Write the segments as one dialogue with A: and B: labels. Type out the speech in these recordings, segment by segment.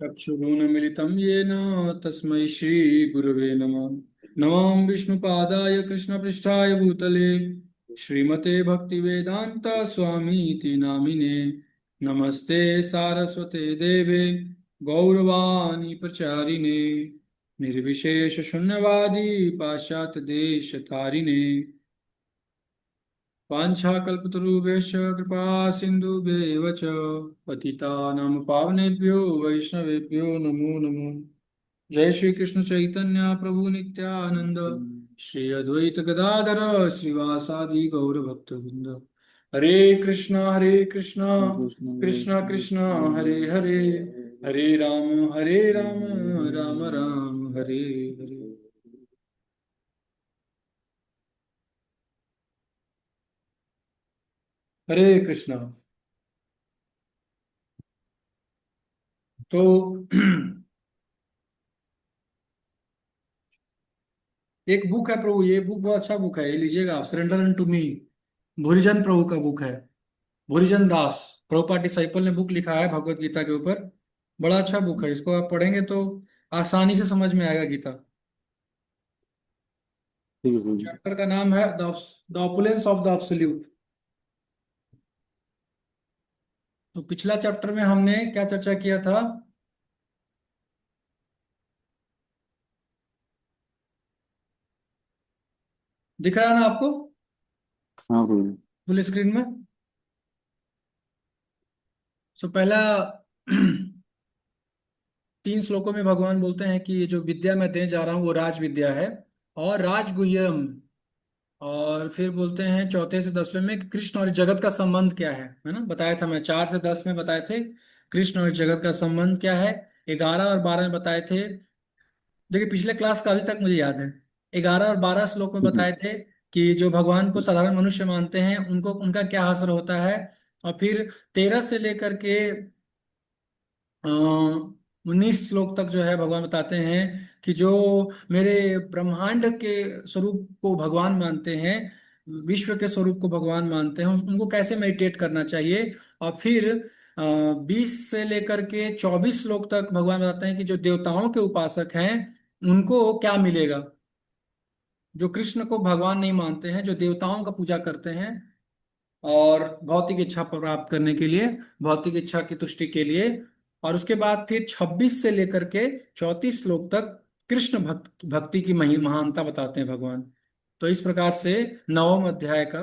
A: चक्षुरुन्मीलितं येन तस्मै श्रीगुरवे नमः। नमः विष्णुपादाय कृष्णपृष्ठाय भूतले श्रीमते भक्तिवेदान्त स्वामीति नामिने। नमस्ते सारस्वते देवे गौरवाणी प्रचारिणे निर्विशेष शून्यवादी पाश्चात्य देश तारिणे। वाञ्छाकल्पतरुभ्यश्च कृपा सिन्धुभ्येव च पतितानां पावनेभ्यो वैष्णवेभ्यो नमो नमो। जय श्री कृष्ण चैतन्य प्रभु नित्यानंद श्री अद्वैत गदाधर श्रीवासादि गौर भक्तवृंद। हरे कृष्णा कृष्ण कृष्ण हरे हरे, हरे राम राम राम हरे हरे। हरे कृष्णा। तो एक बुक है प्रभु, ये बुक बहुत अच्छा बुक है, ये लीजिएगा आप, सरेंडर एंड टू मी। भूरिजन प्रभु का बुक है। भूरिजन दास प्रभुपाद डिसाइपल ने बुक लिखा है भगवत गीता के ऊपर। बड़ा अच्छा बुक है, इसको आप पढ़ेंगे तो आसानी से समझ में आएगा गीता।
B: ठीक है ठीक है।
A: चैप्टर का नाम है the opulence of the absolute. तो पिछला चैप्टर में हमने क्या चर्चा किया था? दिख रहा है ना आपको
B: हाँ प्रभु।
A: फुल स्क्रीन में? तो पहला 3 श्लोकों में भगवान बोलते हैं कि ये जो विद्या मैं देने जा रहा हूँ वो राज विद्या है और राजगुह्यम। और फिर बोलते हैं चौथे से 10वें में कि कृष्ण और जगत का संबंध क्या है ना, बताया था मैं 4 से 10 में बताए थे कृष्ण और जगत का संबंध क्या है। 11 और 12 में बताए थे, देखिए पिछले क्लास का अभी तक मुझे याद है। 11 और 12 श्लोक में बताए थे कि जो भगवान को साधारण मनुष्य मानते हैं उनको उनका क्या हासिल होता है। और फिर 13 से लेकर के 19 श्लोक तक जो है भगवान बताते हैं कि जो मेरे ब्रह्मांड के स्वरूप को भगवान मानते हैं, विश्व के स्वरूप को भगवान मानते हैं, उनको कैसे मेडिटेट करना चाहिए। और फिर 20 से लेकर के 24 श्लोक तक भगवान बताते हैं कि जो देवताओं के उपासक हैं उनको क्या मिलेगा। जो कृष्ण को भगवान नहीं मानते हैं, जो देवताओं का पूजा करते हैं और भौतिक इच्छा प्राप्त करने के लिए, भौतिक इच्छा की तुष्टि के लिए। और उसके बाद फिर 26 से लेकर के 34 श्लोक तक कृष्ण भक्ति की महानता बताते हैं भगवान। तो इस प्रकार से नवम अध्याय का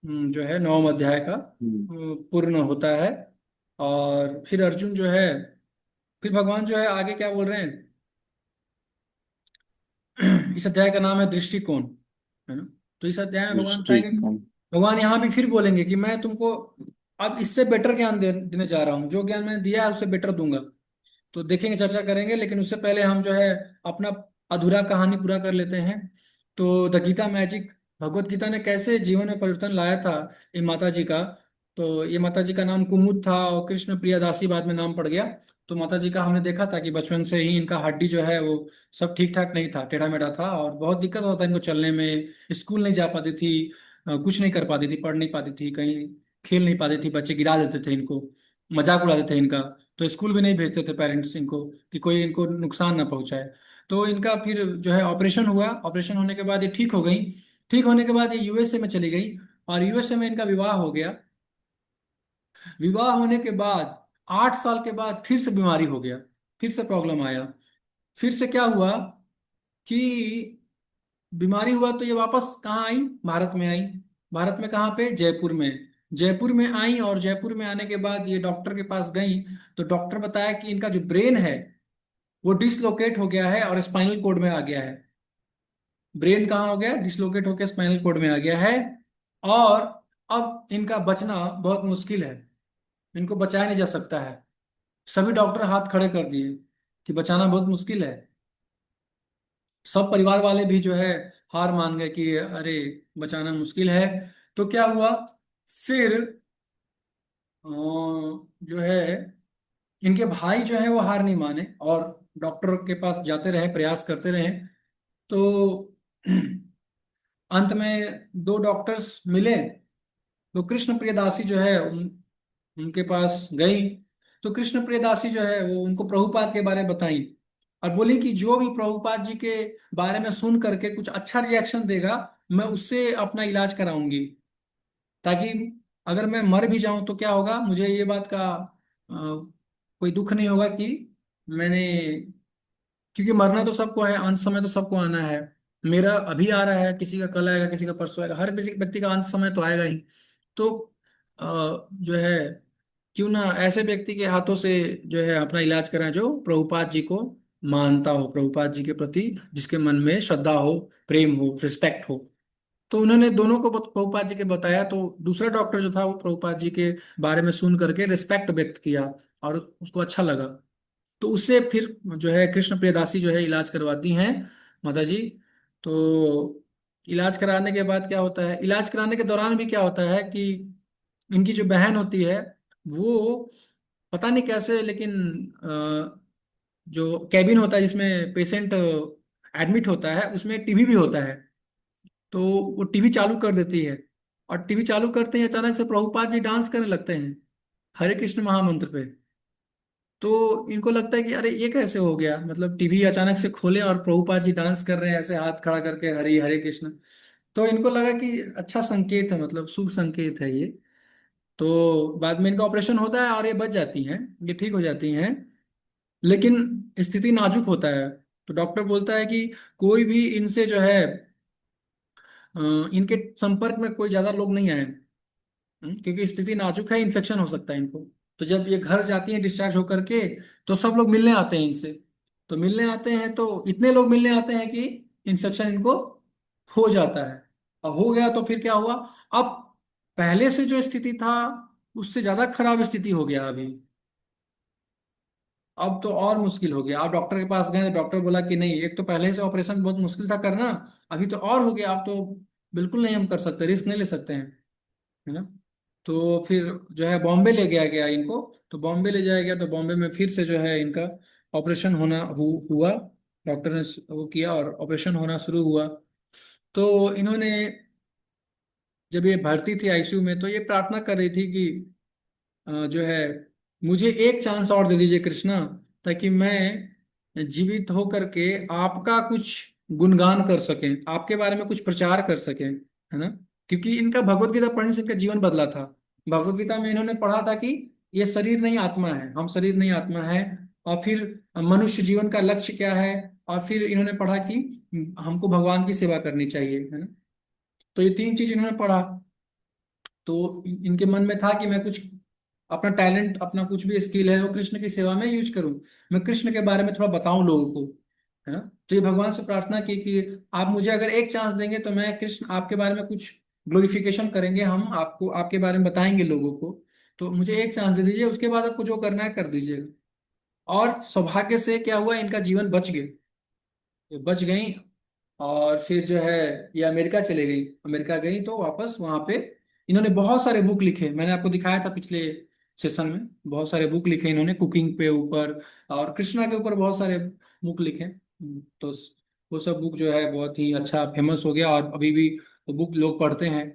A: जो है नवम अध्याय का
B: हम्म।
A: पूर्ण होता है। और फिर अर्जुन जो है, फिर भगवान जो है आगे क्या बोल रहे हैं? इस अध्याय का नाम है दृष्टिकोण, है ना। तो इस अध्याय में भगवान
B: दृष्टि
A: बताएंगे,
B: कौन?
A: भगवान यहाँ भी फिर बोलेंगे कि मैं तुमको अब इससे बेटर ज्ञान देने जा रहा हूँ, जो ज्ञान मैंने दिया है उससे बेटर दूंगा। तो देखेंगे, चर्चा करेंगे, लेकिन उससे पहले हम जो है अपना अधूरा कहानी पूरा कर लेते हैं। तो द गीता मैजिक, भगवत गीता ने कैसे जीवन में परिवर्तन लाया था ये माता जी का। तो ये माता जी का नाम कुमुद था और कृष्ण प्रिया दासी बाद में नाम पड़ गया। तो माता जी का हमने देखा था कि बचपन से ही इनका हड्डी जो है वो सब ठीक ठाक नहीं था, टेढ़ा मेढ़ा था और बहुत दिक्कत होता था इनको चलने में। स्कूल नहीं जा पाती थी, कुछ नहीं कर पाती थी, पढ़ नहीं पाती थी, कहीं खेल नहीं पाती थी, बच्चे गिरा देते थे इनको, मजाक उड़ाते थे इनका। तो स्कूल भी नहीं भेजते थे पेरेंट्स इनको कि कोई इनको नुकसान ना पहुंचाए। तो इनका फिर जो है ऑपरेशन हुआ, ऑपरेशन होने के बाद ये ठीक हो गई। ठीक होने के बाद ये यूएसए में चली गई और यूएसए में इनका विवाह हो गया। विवाह होने के बाद 8 साल के बाद फिर से बीमारी हो गया, फिर से प्रॉब्लम आया। फिर से क्या हुआ कि बीमारी हुआ तो ये वापस कहाँ आई? भारत में आई। भारत में कहाँ पे? जयपुर में। जयपुर में आई और जयपुर में आने के बाद ये डॉक्टर के पास गई। तो डॉक्टर बताया कि इनका जो ब्रेन है वो डिसलोकेट हो गया है और स्पाइनल कोड में आ गया है। ब्रेन कहाँ हो गया? डिसलोकेट होकर स्पाइनल कोड में आ गया है। और अब इनका बचना बहुत मुश्किल है, इनको बचाया नहीं जा सकता है। सभी डॉक्टर हाथ खड़े कर दिए कि बचाना बहुत मुश्किल है। सब परिवार वाले भी जो है हार मान गए कि अरे बचाना मुश्किल है। तो क्या हुआ फिर? जो है इनके भाई जो है वो हार नहीं माने और डॉक्टर के पास जाते रहे, प्रयास करते रहे। तो अंत में 2 डॉक्टर्स मिले। तो कृष्ण प्रियदासी जो है उनके पास गई तो कृष्ण प्रियदासी जो है वो उनको प्रभुपाद के बारे में बताई, और बोली कि जो भी प्रभुपाद जी के बारे में सुन करके कुछ अच्छा रिएक्शन देगा, मैं उससे अपना इलाज कराऊंगी, ताकि अगर मैं मर भी जाऊं तो क्या होगा, मुझे ये बात का कोई दुख नहीं होगा कि मैंने, क्योंकि मरना तो सबको है, अंत समय तो सबको आना है। मेरा अभी आ रहा है, किसी का कल आएगा, किसी का परसों आएगा, हर किसी व्यक्ति का अंत समय तो आएगा ही। तो जो है, क्यों ना ऐसे व्यक्ति के हाथों से जो है अपना इलाज कराएं जो प्रभुपाद जी को मानता हो, प्रभुपाद जी के प्रति जिसके मन में श्रद्धा हो, प्रेम हो, रिस्पेक्ट हो। तो उन्होंने दोनों को प्रभुपाद जी के बताया, तो दूसरा डॉक्टर जो था वो प्रभुपाद जी के बारे में सुन करके रिस्पेक्ट व्यक्त किया, और उसको अच्छा लगा। तो उससे फिर जो है कृष्ण प्रियदासी जो है इलाज करवाती हैं माता जी। तो इलाज कराने के बाद क्या होता है, इलाज कराने के दौरान भी क्या होता है कि इनकी जो बहन होती है वो पता नहीं कैसे, लेकिन जो कैबिन होता है जिसमें पेशेंट एडमिट होता है उसमें टीवी भी होता है। तो वो टीवी चालू कर देती है, और टीवी चालू करते ही अचानक से प्रभुपाद जी डांस करने लगते हैं हरे कृष्ण महामंत्र पे। तो इनको लगता है कि अरे ये कैसे हो गया, मतलब टीवी अचानक से खोले और प्रभुपाद जी डांस कर रहे हैं ऐसे हाथ खड़ा करके, हरे हरे कृष्ण। तो इनको लगा कि अच्छा संकेत है, मतलब शुभ संकेत है ये। तो बाद में इनका ऑपरेशन होता है और ये बच जाती हैं, ये ठीक हो जाती हैं। लेकिन स्थिति नाजुक होता है। तो डॉक्टर बोलता है कि कोई भी इनसे जो है अ, इनके संपर्क में कोई ज्यादा लोग नहीं आए, क्योंकि स्थिति नाजुक है, इन्फेक्शन हो सकता है इनको। तो जब ये घर जाती हैं डिस्चार्ज होकर के, तो सब लोग मिलने आते हैं इनसे। तो मिलने आते हैं तो इतने लोग मिलने आते हैं कि इन्फेक्शन इनको हो जाता है। और हो गया तो फिर क्या हुआ, अब पहले से जो स्थिति था उससे ज्यादा खराब स्थिति हो गया अभी। अब तो और मुश्किल हो गया। आप डॉक्टर के पास गए, डॉक्टर बोला कि नहीं, एक तो पहले से ऑपरेशन बहुत मुश्किल था करना, अभी तो और हो गया, आप तो बिल्कुल नहीं हम कर सकते, रिस्क नहीं ले सकते हैं, है ना। तो फिर जो है बॉम्बे ले गया गया इनको। तो बॉम्बे ले जाया गया, तो बॉम्बे में फिर से जो है इनका ऑपरेशन हुआ। डॉक्टर ने वो किया और ऑपरेशन होना शुरू हुआ। तो इन्होंने, जब ये भर्ती थी आईसीयू में, तो ये प्रार्थना कर रही थी कि जो है मुझे एक चांस और दे दीजिए कृष्णा, ताकि मैं जीवित होकर के आपका कुछ गुणगान कर सकें, आपके बारे में कुछ प्रचार कर सकें, है ना। क्योंकि इनका भगवत गीता पढ़ने से इनका जीवन बदला था। भगवत गीता में इन्होंने पढ़ा था कि ये शरीर नहीं आत्मा है, हम शरीर नहीं आत्मा है। और फिर मनुष्य जीवन का लक्ष्य क्या है। और फिर इन्होंने पढ़ा कि हमको भगवान की सेवा करनी चाहिए, है ना। तो ये तीन चीज इन्होंने पढ़ा। तो इनके मन में था कि मैं कुछ अपना टैलेंट, अपना कुछ भी स्किल है वो कृष्ण की सेवा में यूज करूं, मैं कृष्ण के बारे में थोड़ा बताऊं लोगों को, है ना। तो ये भगवान से प्रार्थना की कि आप मुझे अगर एक चांस देंगे तो मैं कृष्ण आपके बारे में कुछ ग्लोरिफिकेशन करेंगे, हम आपको आपके बारे में बताएंगे लोगों को। तो मुझे एक चांस दे दीजिए, उसके बाद आपको जो करना है कर दीजिएगा। और सौभाग्य से क्या हुआ, इनका जीवन बच गया, ये बच गई। और फिर जो है ये अमेरिका चले गई। अमेरिका गई तो वापस वहां पे इन्होंने बहुत सारे बुक लिखे, मैंने आपको दिखाया था पिछले सेशन में, बहुत सारे बुक लिखे इन्होंने कुकिंग पे ऊपर और कृष्णा के ऊपर बहुत सारे बुक लिखे। तो वो सब बुक जो है बहुत ही अच्छा फेमस हो गया, और अभी भी वो बुक लोग पढ़ते हैं।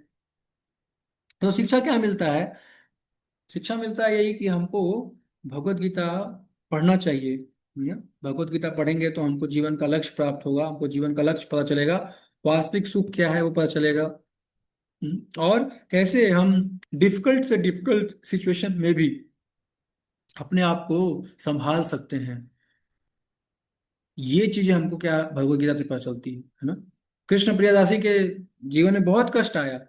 A: तो शिक्षा क्या मिलता है, शिक्षा मिलता है यही कि हमको भगवत गीता पढ़ना चाहिए, है ना। भगवत गीता पढ़ेंगे तो हमको जीवन का लक्ष्य प्राप्त होगा, हमको जीवन का लक्ष्य पता चलेगा, वास्तविक सुख क्या है वो पता चलेगा। और कैसे हम डिफिकल्ट से डिफिकल्ट सिचुएशन में भी अपने आप को संभाल सकते हैं। ये चीजें हमको क्या भगवत गीता से पता चलती है ना। कृष्ण प्रियदासी के जीवन में बहुत कष्ट आया,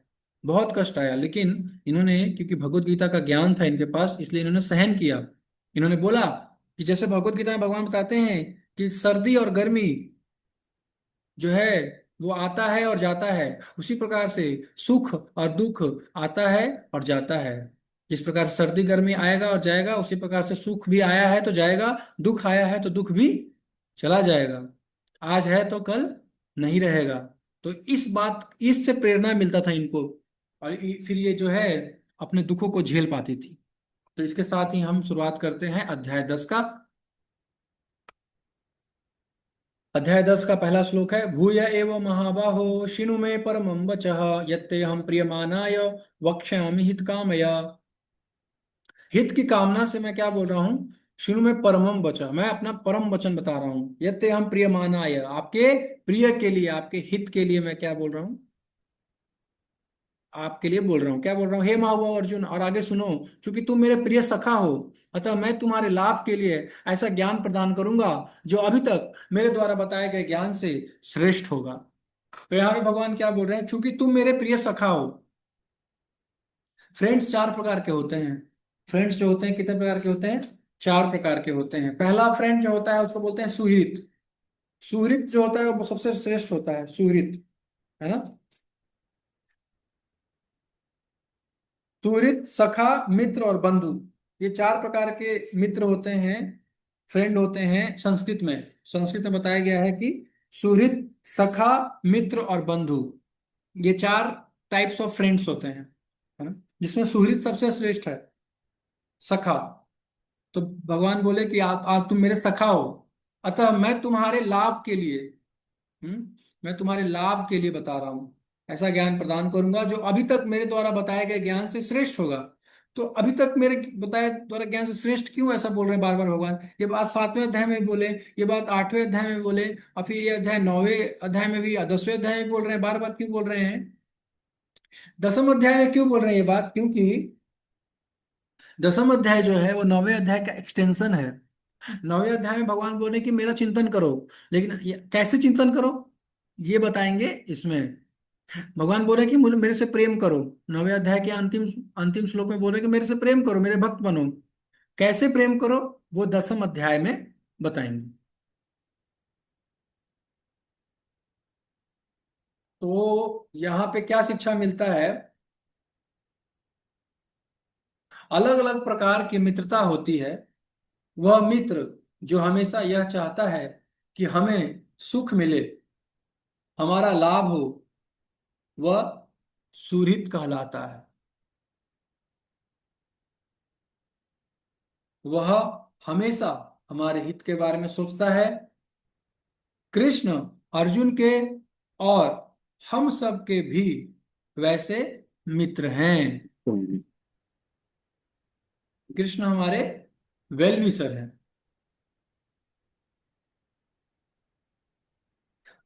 A: बहुत कष्ट आया, लेकिन इन्होंने, क्योंकि भगवत गीता का ज्ञान था इनके पास, इसलिए इन्होंने सहन किया। इन्होंने बोला कि जैसे भगवत गीता में भगवान बताते हैं कि सर्दी और गर्मी जो है वो आता है और जाता है, उसी प्रकार से सुख और दुख आता है और जाता है। जिस प्रकार से सर्दी गर्मी आएगा और जाएगा, उसी प्रकार से सुख भी आया है तो जाएगा, दुख आया है तो दुख भी चला जाएगा, आज है तो कल नहीं रहेगा। तो इस बात, इससे प्रेरणा मिलता था इनको, और फिर ये जो है अपने दुखों को झेल पाती थी। तो इसके साथ ही हम शुरुआत करते हैं अध्याय 10 का। अध्याय 10 का पहला श्लोक है, भूय एव महाबाहो शिनु मे परमं वचः यत्ते हम प्रियमानाय वक्ष्यामि हितकामया। हित की कामना से मैं क्या बोल रहा हूं, शुरू में परमम वचन, मैं अपना परम वचन बता रहा हूं, यत्ते हम प्रियमानाय, आपके प्रिय के लिए, आपके हित के लिए मैं क्या बोल रहा हूं, आपके लिए बोल रहा हूँ। क्या बोल रहा हूँ, हे महाबाहो अर्जुन, और आगे सुनो, क्योंकि तुम मेरे प्रिय सखा हो, अतः मैं तुम्हारे लाभ के लिए ऐसा ज्ञान प्रदान करूंगा जो अभी तक मेरे द्वारा बताए गए ज्ञान से श्रेष्ठ होगा। तो यहाँ पे भगवान क्या बोल रहे हैं, चूंकि तुम मेरे प्रिय सखा हो। फ्रेंड्स चार प्रकार के होते हैं। फ्रेंड्स जो होते हैं कितने प्रकार के होते हैं, चार प्रकार के होते हैं। पहला फ्रेंड जो होता है उसको बोलते हैं सुहृत। सुहृत जो होता है वो सबसे श्रेष्ठ होता है, सुहृत, है ना। सुहृद, सखा, मित्र और बंधु, ये चार प्रकार के मित्र होते हैं, फ्रेंड होते हैं संस्कृत में। संस्कृत में बताया गया है कि सुहृद, सखा, मित्र और बंधु, ये चार टाइप्स ऑफ फ्रेंड्स होते हैं, है ना। जिसमें सुहृद सबसे श्रेष्ठ है, सखा। तो भगवान बोले कि आप तुम मेरे सखा हो, अतः मैं तुम्हारे लाभ के लिए, मैं तुम्हारे लाभ के लिए बता रहा हूं, ऐसा ज्ञान प्रदान करूंगा जो अभी तक मेरे द्वारा बताए गए ज्ञान से श्रेष्ठ होगा। तो अभी तक मेरे बताए द्वारा ज्ञान से श्रेष्ठ क्यों, ऐसा बोल रहे हैं बार बार भगवान। ये बात 7वें अध्याय में बोले, ये बात 8वें अध्याय में बोले, और फिर ये अध्याय 9वें अध्याय में भी, 10वें अध्याय में बोल रहे हैं, बार बार क्यों बोल रहे हैं। 10वें अध्याय में क्यों बोल रहे हैं ये बात, क्योंकि 10वां अध्याय जो है वो 9वें अध्याय का एक्सटेंशन है। 9वें अध्याय में भगवान बोले कि मेरा चिंतन करो, लेकिन कैसे चिंतन करो ये बताएंगे इसमें। भगवान बोल रहे कि मुझे, मेरे से प्रेम करो। 9वें अध्याय के अंतिम अंतिम श्लोक में बोल रहे कि मेरे से प्रेम करो, मेरे भक्त बनो। कैसे प्रेम करो वो 10वें अध्याय में बताएंगे। तो यहाँ पे क्या शिक्षा मिलता है, अलग अलग प्रकार की मित्रता होती है। वह मित्र जो हमेशा यह चाहता है कि हमें सुख मिले, हमारा लाभ हो, वह सुहृद कहलाता है। वह हमेशा हमारे हित के बारे में सोचता है। कृष्ण अर्जुन के और हम सब के भी वैसे मित्र हैं।
B: तो
A: कृष्ण हमारे वेल विशर हैं।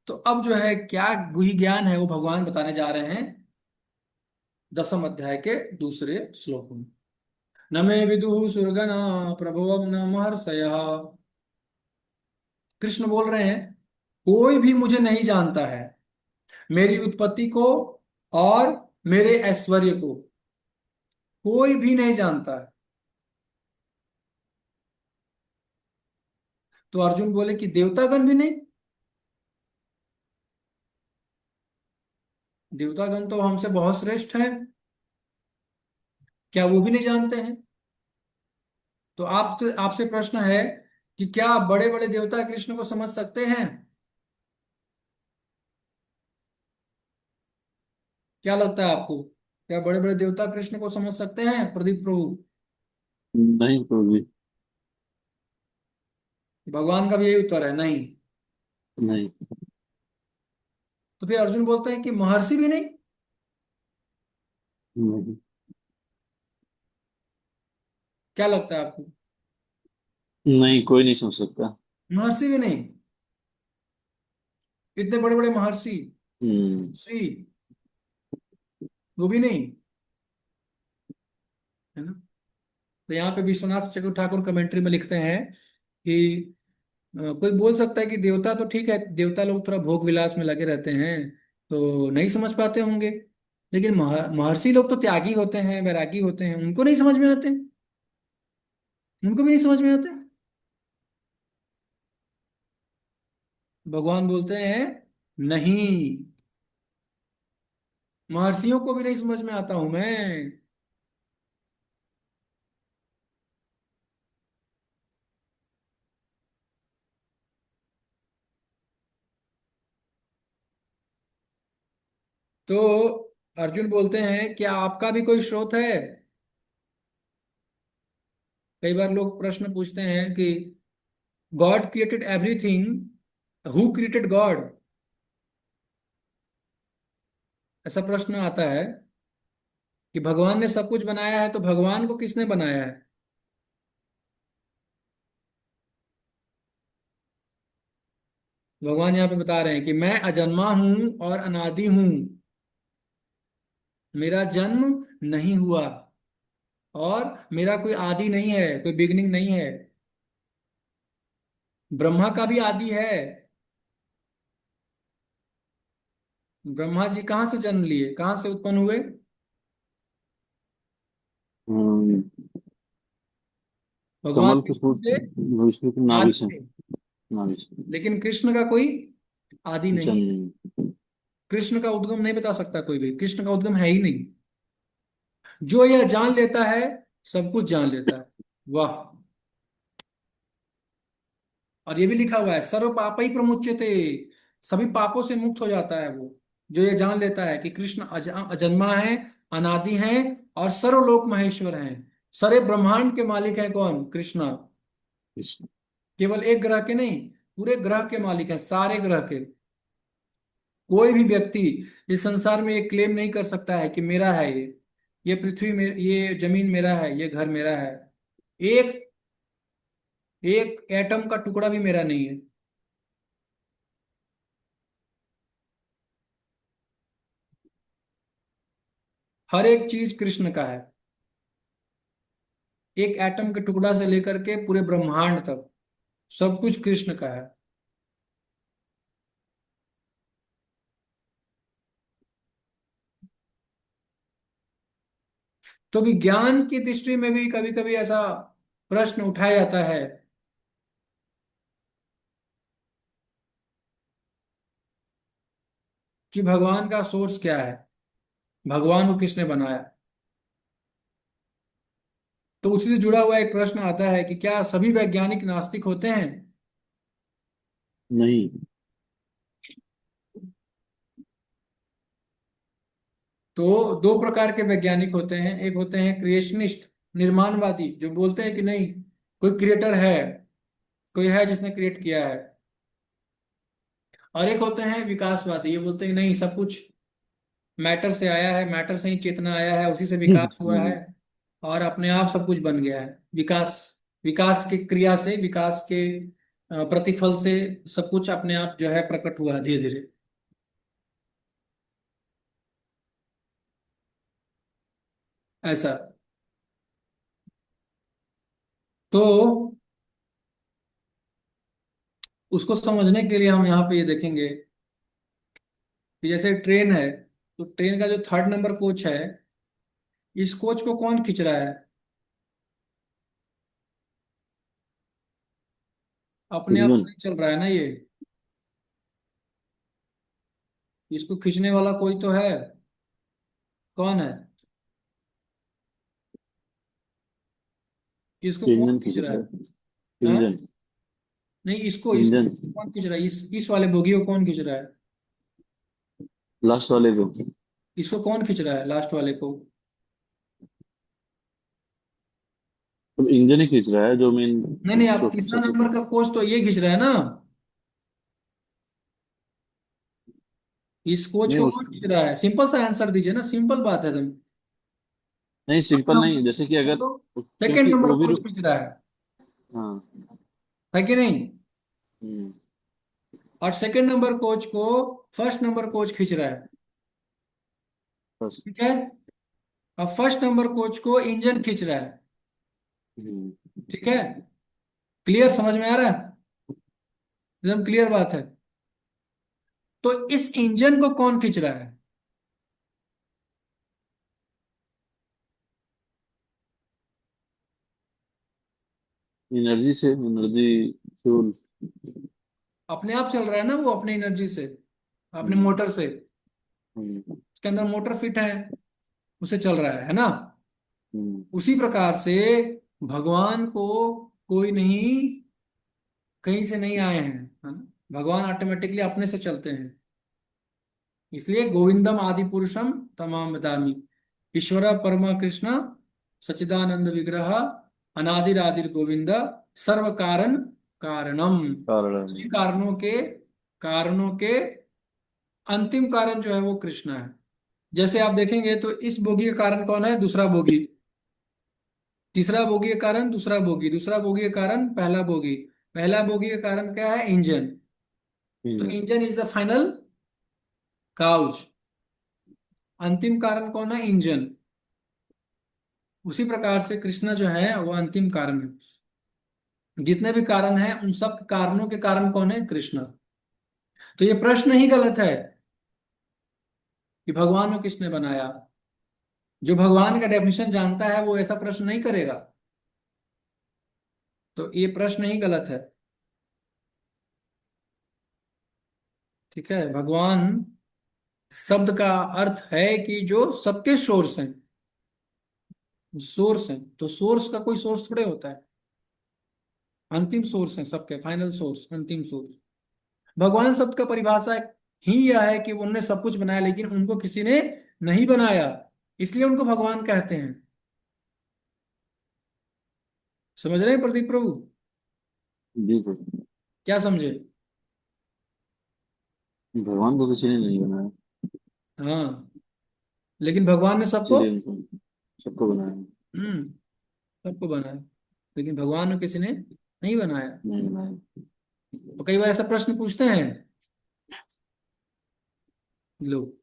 A: तो अब जो है क्या गुही ज्ञान है वो भगवान बताने जा रहे हैं 10वें अध्याय के दूसरे श्लोक में। न मे विदुः सुरगना प्रभवं न महर्षयः। कृष्ण बोल रहे हैं कोई भी मुझे नहीं जानता है, मेरी उत्पत्ति को और मेरे ऐश्वर्य को कोई भी नहीं जानता है। तो अर्जुन बोले कि देवतागण भी नहीं। देवतागण तो हमसे बहुत श्रेष्ठ हैं, क्या वो भी नहीं जानते हैं। तो आपसे आपसे प्रश्न है कि क्या बड़े बड़े देवता कृष्ण को समझ सकते हैं। क्या लगता है आपको, क्या बड़े बड़े देवता कृष्ण को समझ सकते हैं प्रदीप प्रभु।
B: नहीं तो भी
A: भगवान का भी यही उत्तर है, नहीं।
B: नहीं।
A: तो फिर अर्जुन बोलते हैं कि महर्षि भी नहीं।
B: नहीं,
A: क्या लगता है आपको,
B: नहीं कोई नहीं समझ सकता।
A: महर्षि भी नहीं, इतने बड़े बड़े महर्षि,
B: हम्म।
A: श्री, वो भी नहीं, है ना। तो यहाँ पे विश्वनाथ चक्रवर्ती ठाकुर कमेंट्री में लिखते हैं कि कोई बोल सकता है कि देवता तो ठीक है, देवता लोग थोड़ा भोग विलास में लगे रहते हैं तो नहीं समझ पाते होंगे, लेकिन महर्षि लोग तो त्यागी होते हैं, वैरागी होते हैं, उनको नहीं समझ में आते, उनको भी नहीं समझ में आते। भगवान बोलते हैं नहीं, महर्षियों को भी नहीं समझ में आता हूं मैं। तो अर्जुन बोलते हैं क्या आपका भी कोई स्रोत है। कई बार लोग प्रश्न पूछते हैं कि God created everything, who created God, ऐसा प्रश्न आता है कि भगवान ने सब कुछ बनाया है तो भगवान को किसने बनाया है। भगवान यहाँ पे बता रहे हैं कि मैं अजन्मा हूं और अनादि हूं। मेरा जन्म नहीं हुआ और मेरा कोई आदि नहीं है, कोई बिगनिंग नहीं है। ब्रह्मा का भी आदि है। ब्रह्मा जी कहाँ से जन्म लिए, कहाँ से उत्पन्न हुए?
B: हम्म,
A: भगवान
B: कमल के
A: विष्णु
B: फूट,
A: के
B: विष्णु के नाभि
A: आदि
B: से।
A: थे।
B: नाभि से
A: लेकिन कृष्ण का कोई आदि नहीं।
B: जन्म।
A: कृष्ण का उद्गम नहीं बता सकता कोई भी, कृष्ण का उद्गम है ही नहीं। जो यह जान लेता है सब कुछ जान लेता है। वाह। और ये भी लिखा हुआ है, सर्व पाप ही प्रमुच्यते। सभी पापों से मुक्त हो जाता है वो, जो ये जान लेता है कि कृष्ण अजन्मा है, अनादि है और सर्वलोक महेश्वर हैं। सारे ब्रह्मांड के मालिक हैं कौन? कृष्ण।
B: कृष्ण।
A: केवल एक ग्रह के नहीं, पूरे ग्रह के मालिक हैं, सारे ग्रह के। कोई भी व्यक्ति इस संसार में ये क्लेम नहीं कर सकता है कि मेरा है ये पृथ्वी में, ये जमीन मेरा है, ये घर मेरा है। एक एक एटम का टुकड़ा भी मेरा नहीं है। हर एक चीज कृष्ण का है। एक एटम के टुकड़ा से लेकर के पूरे ब्रह्मांड तक सब कुछ कृष्ण का है। तो विज्ञान की दृष्टि में भी कभी कभी ऐसा प्रश्न उठाया जाता है कि भगवान का सोर्स क्या है, भगवान को किसने बनाया। तो उसी से जुड़ा हुआ एक प्रश्न आता है कि क्या सभी वैज्ञानिक नास्तिक होते हैं?
B: नहीं।
A: तो दो प्रकार के वैज्ञानिक होते हैं। एक होते हैं क्रिएशनिस्ट, निर्माणवादी, जो बोलते हैं कि नहीं, कोई क्रिएटर है, कोई है जिसने क्रिएट किया है। और एक होते हैं विकासवादी, ये बोलते हैं कि नहीं, सब कुछ मैटर से आया है, मैटर से ही चेतना आया है, उसी से विकास हुआ है
B: हम्म,
A: और अपने आप सब कुछ बन गया है। विकास, विकास की क्रिया से, विकास के प्रतिफल से सब कुछ अपने आप जो है प्रकट हुआ धीरे धीरे। ऐसा। तो उसको समझने के लिए हम यहाँ पे ये देखेंगे कि जैसे ट्रेन है, तो ट्रेन का जो थर्ड नंबर कोच है, इस कोच को कौन खींच रहा है? अपने आप तो
B: इंजन।
A: नहीं चल रहा है ना ये। इसको खींचने वाला कोई तो है। कौन है? इसको कौन
B: इंजन
A: खींच
B: खींच
A: रहा
B: रहा
A: है?
B: है।
A: हाँ?
B: इंजन।
A: नहीं, इसको इसको
B: इंजन।
A: कौन खींच रहा है? इस वाले बोगी को कौन खींच रहा है?
B: लास्ट वाले को।
A: इसको कौन खींच रहा है, लास्ट वाले को?
B: तो इंजन ही खींच रहा है, जो मेन
A: नहीं नहीं, आप
B: छोटा
A: तीसरा
B: सा।
A: नंबर का कोच तो ये खींच रहा है ना। इस कोच
B: नहीं
A: को
B: उस
A: कौन खींच रहा है? सिंपल सा आंसर दीजिए ना, सिंपल बात है तुम।
B: नहीं, सिंपल नहीं, जैसे कि अगर
A: सेकंड
B: क्योंकि
A: नंबर
B: वो भी
A: कोच खींच रहा
B: हाँ।
A: है कि नहीं?
B: हम्म,
A: और सेकंड नंबर कोच को फर्स्ट नंबर कोच खींच रहा है।
B: बस।
A: ठीक है। और फर्स्ट नंबर कोच को इंजन खींच रहा है।
B: हम्म,
A: ठीक है। क्लियर, समझ में आ रहा है? एकदम क्लियर बात है। तो इस इंजन को कौन खींच रहा है?
B: एनर्जी से, एनर्जी फ्यूल।
A: अपने आप चल रहा है ना वो, अपने एनर्जी से, अपने
B: हम्म,
A: मोटर से।
B: हम्म,
A: उसके अंदर मोटर फिट है, उसे चल रहा है ना।
B: हम्म,
A: उसी प्रकार से भगवान को कोई नहीं, कहीं से नहीं आए हैं, है ना? भगवान ऑटोमेटिकली अपने से चलते हैं। इसलिए गोविंदम आदि पुरुषम तमाम वदामि, ईश्वर परम कृष्ण सच्चिदानंद विग्रह, अनादिरादिर गोविंद, सर्व कारण कारणम।
B: कारण।
A: सभी कारणों के अंतिम कारण जो है वो कृष्ण है। जैसे आप देखेंगे तो इस बोगी का कारण कौन है? दूसरा बोगी। तीसरा बोगी का कारण दूसरा बोगी, दूसरा बोगी का कारण पहला बोगी, पहला बोगी का कारण क्या है? इंजन। तो
B: हम्म।
A: Engine is the final cause. अंतिम कारण कौन है? इंजन। उसी प्रकार से कृष्णा जो है वो अंतिम कारण है। जितने भी कारण हैं उन सब कारणों के कारण कौन है? कृष्णा। तो ये प्रश्न ही गलत है कि भगवान को किसने बनाया। जो भगवान का डेफिनेशन जानता है वो ऐसा प्रश्न नहीं करेगा। तो ये प्रश्न ही गलत है। ठीक है। भगवान शब्द का अर्थ है कि जो सबके सोर्स हैं। सोर्स हैं तो सोर्स का कोई सोर्स थोड़े होता है। अंतिम सोर्स है सबके, फाइनल सोर्स, अंतिम सोर्स। भगवान शब्द का परिभाषा ही यह है कि उन्होंने सब कुछ बनाया लेकिन उनको किसी ने नहीं बनाया, इसलिए उनको भगवान कहते हैं। समझ रहे हैं प्रदीप प्रभु?
B: जी सर।
A: क्या समझे?
B: भगवान को किसी ने नहीं बनाया,
A: हाँ, लेकिन भगवान ने सबको,
B: इसीलिए उनको सबको बनाया।
A: हम्म, सबको बनाया, लेकिन भगवान को किसी ने नहीं बनाया।
B: नहीं बनाया।
A: तो कई बार ऐसा प्रश्न पूछते हैं लोग।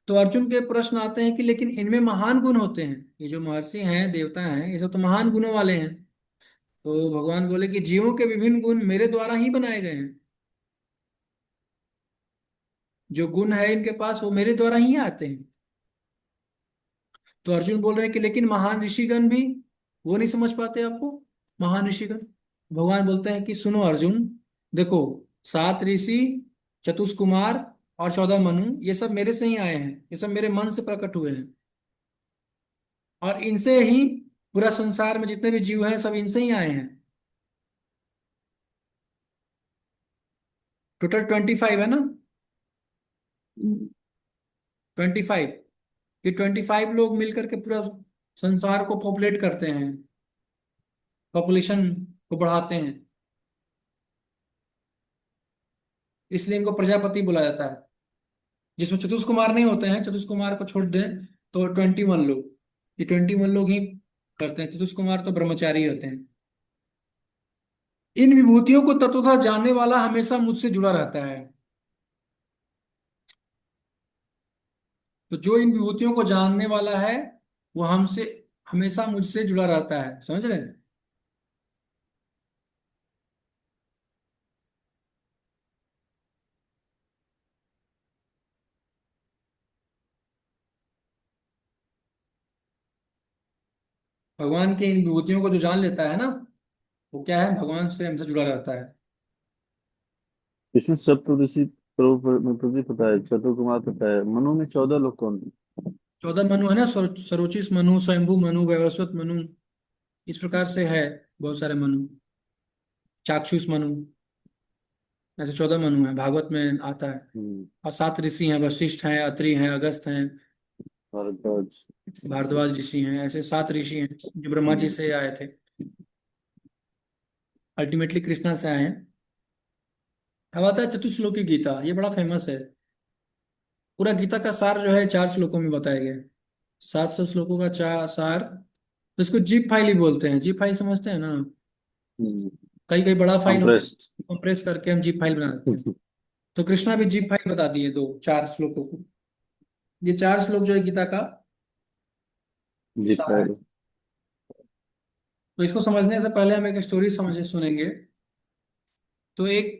A: तो अर्जुन के प्रश्न आते हैं कि लेकिन इनमें महान गुण होते हैं, ये जो महर्षि हैं, देवता हैं, ये सब तो महान गुणों वाले हैं। तो भगवान बोले कि जीवों के विभिन्न गुण मेरे द्वारा ही बनाए गए हैं। जो गुण है इनके पास वो मेरे द्वारा ही आते हैं। तो अर्जुन बोल रहे हैं कि लेकिन महान ऋषिगण भी, वो नहीं समझ पाते आपको? महान ऋषिगण। भगवान बोलते हैं कि सुनो अर्जुन, देखो, 7 ऋषि, चतुष्कुमार और 14 मनु, ये सब मेरे से ही आए हैं, ये सब मेरे मन से प्रकट हुए हैं। और इनसे ही पूरा संसार में जितने भी जीव हैं सब इनसे ही आए हैं। टोटल 25 है ना? 25। ये 25 लोग मिलकर के पूरा संसार को पॉपुलेट करते हैं, पॉपुलेशन को बढ़ाते हैं। इसलिए इनको प्रजापति बोला जाता है। जिसमें चतुष्कुमार नहीं होते हैं, चतुष्कुमार को छोड़ दें तो 21 लोग, ये 21 लोग ही करते हैं। चतुष्कुमार तो ब्रह्मचारी होते हैं। इन विभूतियों को तत्वतः जानने वाला हमेशा मुझसे जुड़ा रहता है। तो जो इन विभूतियों को जानने वाला है वो हमसे हमेशा मुझसे जुड़ा रहता है। समझ रहे हैं? भगवान की इन विभूतियों को जो जान लेता है ना, वो क्या है? भगवान से हमसे जुड़ा रहता है।
B: इसमें सप्तऋषि प्रभु पता है, चतुर्कुमार पता है, मनु में 14 लोग कौन है?
A: 14 मनु है ना, सरोचिस मनु, स्वयंभू मनु, वैवस्वत मनु, इस प्रकार से है। बहुत सारे मनु, चाक्षुष मनु, ऐसे 14 मनु है, भागवत में आता है।
B: हम्म।
A: और 7 ऋषि हैं, वशिष्ठ हैं, अत्रि हैं, अगस्त्य हैं,
B: भारद्वाज।
A: भारद्वाज ऋषि हैं। ऐसे 7 ऋषि हैं जो ब्रह्मा जी
B: हम्म।
A: से आए थे, अल्टीमेटली कृष्णा से आए हैं। अब आता है चतुश्लोकी गीता, ये बड़ा फेमस है। पूरा गीता का सार जो है 4 श्लोकों में बताया गया है। 700 श्लोकों का सार। तो इसको जीप फाइल ही बोलते हैं। जीप फाइल समझते हैं ना? कई कई बड़ा फाइल होता है,
B: कंप्रेस्ड।
A: कंप्रेस करके हम जीप फाइल बना देते हैं। तो कृष्णा भी जीप फाइल बता दिए, 4 श्लोकों को। ये 4 श्लोक जो है गीता का सार है।
B: जिपायल।
A: तो इसको समझने से पहले हम एक स्टोरी समझे सुनेंगे। तो एक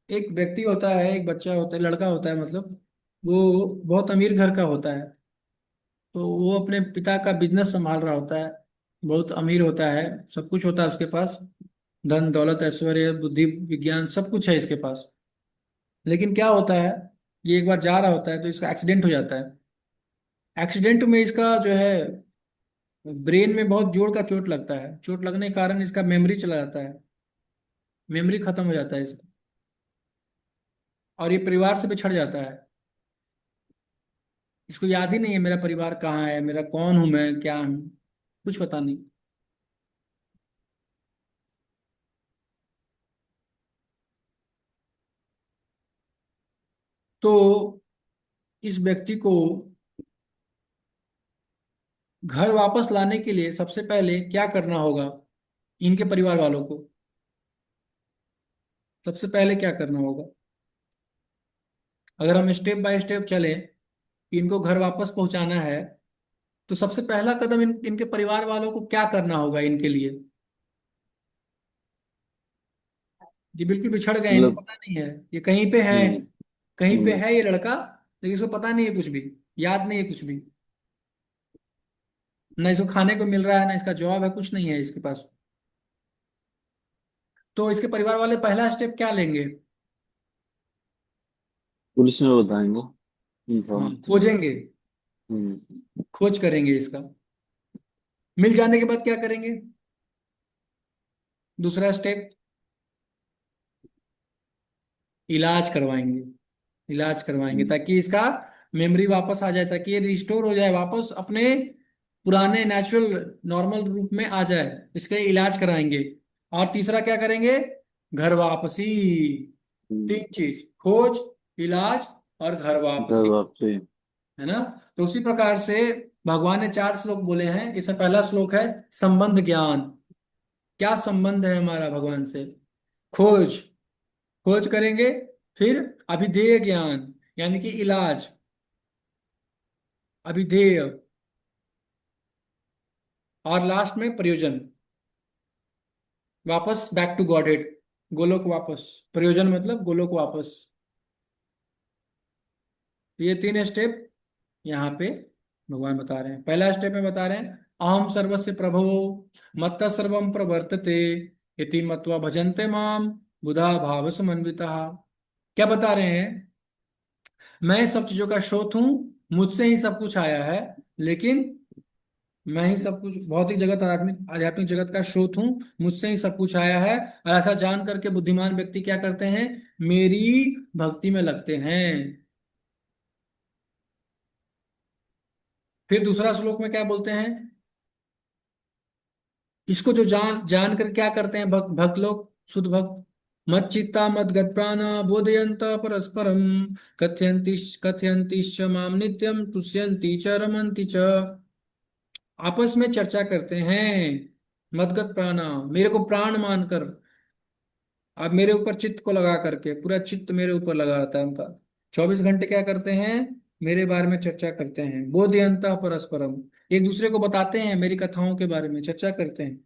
A: एक व्यक्ति होता है, एक बच्चा होता है, लड़का होता है मतलब, वो बहुत अमीर घर का होता है। तो वो अपने पिता का बिजनेस संभाल रहा होता है। बहुत अमीर होता है, सब कुछ होता है उसके पास, धन दौलत ऐश्वर्य बुद्धि विज्ञान सब कुछ है इसके पास। लेकिन क्या होता है, ये एक बार जा रहा होता है तो इसका एक्सीडेंट हो जाता है। एक्सीडेंट में इसका जो है ब्रेन में बहुत जोर का चोट लगता है। चोट लगने के कारण इसका मेमोरी चला जाता है, मेमोरी खत्म हो जाता है इसका। और ये परिवार से बिछड़ जाता है। इसको याद ही नहीं है मेरा परिवार कहाँ है, मेरा कौन हूं, मैं क्या हूँ, कुछ पता नहीं। तो इस व्यक्ति को घर वापस लाने के लिए सबसे पहले क्या करना होगा? इनके परिवार वालों को सबसे पहले क्या करना होगा? अगर हम स्टेप बाय स्टेप चलें कि इनको घर वापस पहुंचाना है, तो सबसे पहला कदम इनके परिवार वालों को क्या करना होगा इनके लिए? ये बिल्कुल बिछड़ गए, इनको
B: मतलब।
A: पता नहीं है ये कहीं पे है।
B: हम्म।
A: कहीं पे
B: हम्म।
A: है ये लड़का, लेकिन इसको पता नहीं है कुछ भी, याद नहीं है कुछ भी। ना इसको खाने को मिल रहा है, ना इसका जवाब है, कुछ नहीं है इसके पास। तो इसके परिवार वाले पहला स्टेप क्या लेंगे?
B: पुलिस में बताएंगे।
A: हाँ,
B: इन्फॉर्म।
A: खोजेंगे।
B: हम्म।
A: खोज करेंगे इसका। मिल जाने के बाद क्या करेंगे? दूसरा स्टेप, इलाज करवाएंगे। इलाज करवाएंगे
B: हम्म।
A: ताकि इसका मेमोरी वापस आ जाए, ताकि ये रिस्टोर हो जाए, वापस अपने पुराने नेचुरल नॉर्मल रूप में आ जाए। इसके इलाज कराएंगे। और तीसरा क्या करेंगे? घर वापसी।
B: हम्म।
A: 3 चीज: खोज, इलाज और घर
B: घर
A: वापसी।
B: वापसी।
A: है ना? तो उसी प्रकार से भगवान ने 4 श्लोक बोले हैं। इसमें पहला श्लोक है संबंध ज्ञान। क्या संबंध है हमारा भगवान से? खोज, खोज करेंगे। फिर अभिधेय ज्ञान, यानी कि इलाज। अभिधेय। और लास्ट में प्रयोजन, वापस बैक टू गॉडहेड, गोलोक वापस। प्रयोजन मतलब गोलोक वापस। ये 3 स्टेप यहाँ पे भगवान बता रहे हैं। पहला स्टेप में बता रहे हैं अहम सर्वस्य प्रभो मत्तः सर्वम प्रवर्तते इति मत्वा भजन्ते माम बुधा भाव समन्विता। क्या बता रहे हैं? मैं सब चीजों का स्रोत हूं, मुझसे ही सब कुछ आया है, लेकिन मैं ही सब कुछ, भौतिक जगत और आध्यात्मिक आध्यात्मिक जगत का स्रोत हूँ, मुझसे ही सब कुछ आया है। और ऐसा जान करके बुद्धिमान व्यक्ति क्या करते हैं? मेरी भक्ति में लगते हैं। फिर दूसरा श्लोक में क्या बोलते हैं? इसको जो जान जान कर क्या करते हैं भक्त लोग, शुद्ध भक्त? मत चित्ता मत गत प्राणा बोधयंत परस्परम कथयंति कथयंति माम नित्यम तुष्यन्ति च रमन्ति च। आपस में चर्चा करते हैं। मदगत प्राणा, मेरे को प्राण मानकर। आप मेरे ऊपर चित्त को लगा करके, पूरा चित्त मेरे ऊपर लगा रहता है उनका। 24 घंटे क्या करते हैं? मेरे बारे में चर्चा करते हैं। बोधयंतः परस्परम, एक दूसरे को बताते हैं, मेरी कथाओं के बारे में चर्चा करते हैं।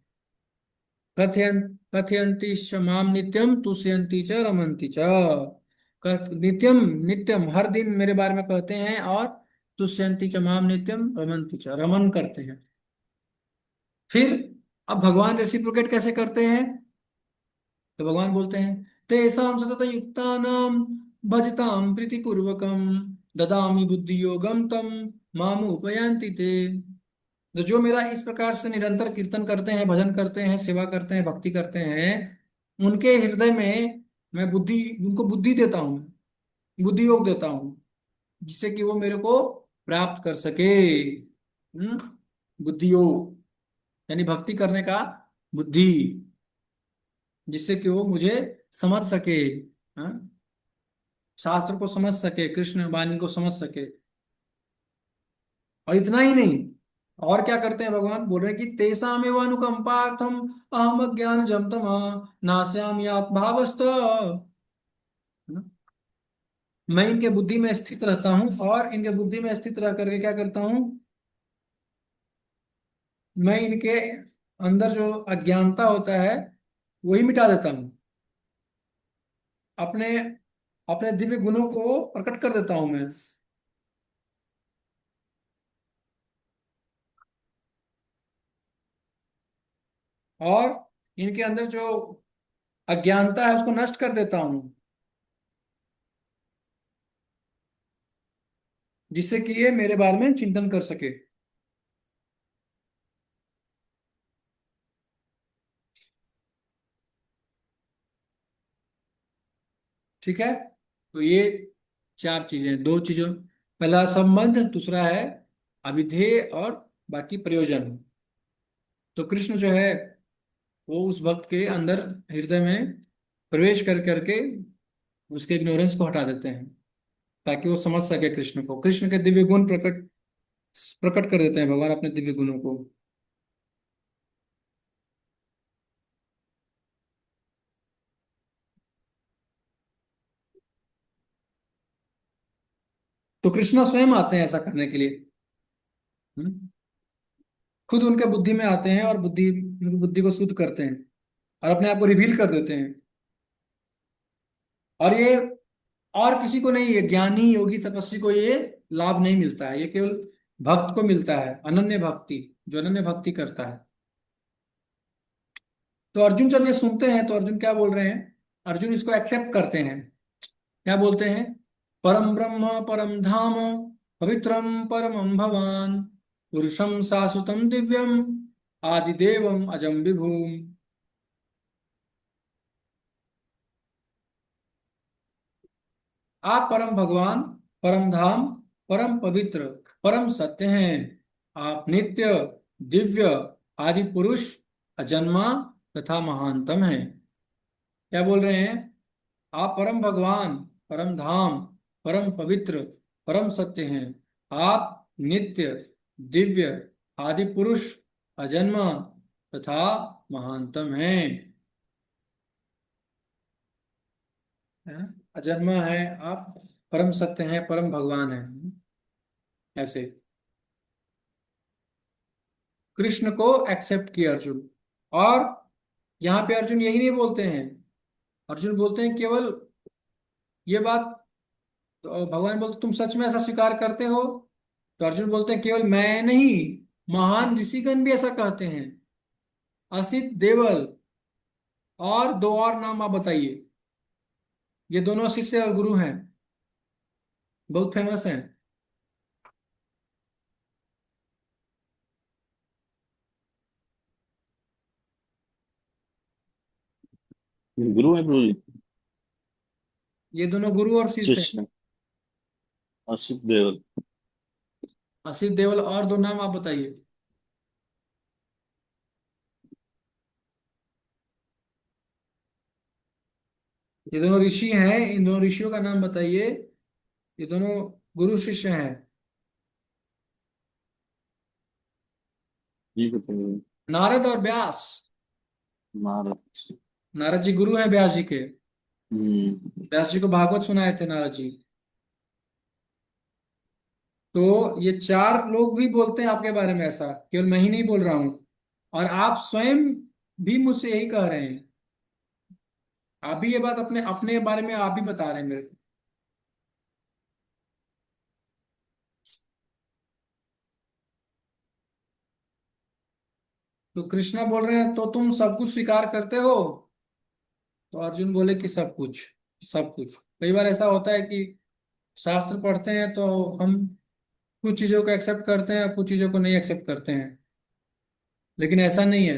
A: कथयन कथयंती च माम नित्यम तुष्यन्ति च रमन्ति च। नित्यम, नित्यम हर दिन मेरे बारे में कहते हैं, और तुष्यन्ति च माम नित्यम रमन्ति च, रमन करते हैं। फिर अब भगवान रेसिप्रोकेट कैसे करते हैं? तो भगवान बोलते हैं तेषां सतत युक्तानां भजतां प्रीतिपूर्वकं ददामि बुद्धि योगम तम मामुपयान्ति ते। तो जो मेरा इस प्रकार से निरंतर कीर्तन करते हैं, भजन करते हैं, सेवा करते हैं, भक्ति करते हैं, उनके हृदय में मैं बुद्धि, उनको बुद्धि देता हूँ, बुद्धि योग देता हूँ, जिससे कि वो मेरे को प्राप्त कर सके। बुद्धि योग यानी भक्ति करने का बुद्धि, जिससे कि वो मुझे समझ सके। हाँ? शास्त्र को समझ सके, कृष्ण वाणी को समझ सके। और इतना ही नहीं, और क्या करते हैं? भगवान बोल रहे हैं कि तेषामेव अनुकंपार्थम अहम ज्ञान जम तमा नास्यामि आत्मभावस्त। मैं इनके बुद्धि में स्थित रहता हूँ, और इनके बुद्धि में स्थित रह करके क्या करता हूँ? मैं इनके अंदर जो अज्ञानता होता है वही मिटा देता हूँ। अपने अपने दिव्य गुणों को प्रकट कर देता हूं मैं। और इनके अंदर जो अज्ञानता है उसको नष्ट कर देता हूं, जिससे कि ये मेरे बारे में चिंतन कर सके। ठीक है? तो ये 4 चीजें, 2 चीजों, पहला संबंध, दूसरा है अविधेय, और बाकी प्रयोजन। तो कृष्ण जो है वो उस भक्त के अंदर हृदय में प्रवेश कर करके उसके इग्नोरेंस को हटा देते हैं, ताकि वो समझ सके कृष्ण को। कृष्ण के दिव्य गुण प्रकट प्रकट कर देते हैं भगवान अपने दिव्य गुणों को। तो कृष्णा स्वयं आते हैं ऐसा करने के लिए। हम्म? खुद उनके बुद्धि में आते हैं और उनकी बुद्धि को शुद्ध करते हैं और अपने आप को रिवील कर देते हैं। और ये और किसी को नहीं, ये ज्ञानी योगी तपस्वी को ये लाभ नहीं मिलता है, ये केवल भक्त को मिलता है, अनन्य भक्ति, जो अनन्य भक्ति करता है। तो अर्जुन जब ये सुनते हैं तो अर्जुन क्या बोल रहे हैं? अर्जुन इसको एक्सेप्ट करते हैं। क्या बोलते हैं? परम ब्रह्म परम धाम पवित्रम परमं भवान पुरुषम शाश्वतम दिव्यम आदिदेवम अजम विभूम। आप परम भगवान, परम धाम, परम पवित्र, परम सत्य हैं। आप नित्य, दिव्य, आदि पुरुष, अजन्मा तथा महानतम हैं। क्या बोल रहे हैं? आप परम भगवान, परम धाम, परम पवित्र, परम सत्य हैं। आप नित्य, दिव्य, आदि पुरुष, अजन्मा तथा महानतम हैं। हैं? अजन्मा है आप, परम सत्य हैं, परम भगवान हैं। ऐसे कृष्ण को एक्सेप्ट किया अर्जुन। और यहाँ पे अर्जुन यही नहीं बोलते हैं, अर्जुन बोलते हैं केवल ये बात। तो भगवान बोलते तुम सच में ऐसा स्वीकार करते हो? तो अर्जुन बोलते हैं केवल मैं नहीं, महान ऋषिगण भी ऐसा कहते हैं। असित देवल और दो और नाम आप बताइए। ये दोनों शिष्य और गुरु हैं, बहुत फेमस हैं।
B: गुरु है प्रभु जी।
A: ये दोनों गुरु और शिष्य हैं।
B: शिष्य असित देवल।
A: असित देवल और दो नाम आप बताइए। ये दोनों ऋषि हैं, इन दोनों ऋषियों का नाम बताइए। ये दोनों गुरु शिष्य हैं।
B: जी बताइए।
A: नारद और व्यास।
B: महाराज।
A: नारद जी गुरु हैं व्यास जी के।
B: हम्म।
A: व्यास जी को भागवत सुनाए थे नारद जी। तो ये चार लोग भी बोलते हैं आपके बारे में ऐसा, केवल मैं ही नहीं बोल रहा हूं। और आप स्वयं भी मुझसे यही कह रहे हैं। आप भी ये बात अपने अपने बारे में आप भी बता रहे हैं मेरे को। तो कृष्णा बोल रहे हैं तो तुम सब कुछ स्वीकार करते हो? तो अर्जुन बोले कि सब कुछ, सब कुछ। कई बार ऐसा होता है कि शास्त्र पढ़ते हैं तो हम कुछ चीजों को एक्सेप्ट करते हैं, कुछ चीजों को नहीं एक्सेप्ट करते हैं। लेकिन ऐसा नहीं है,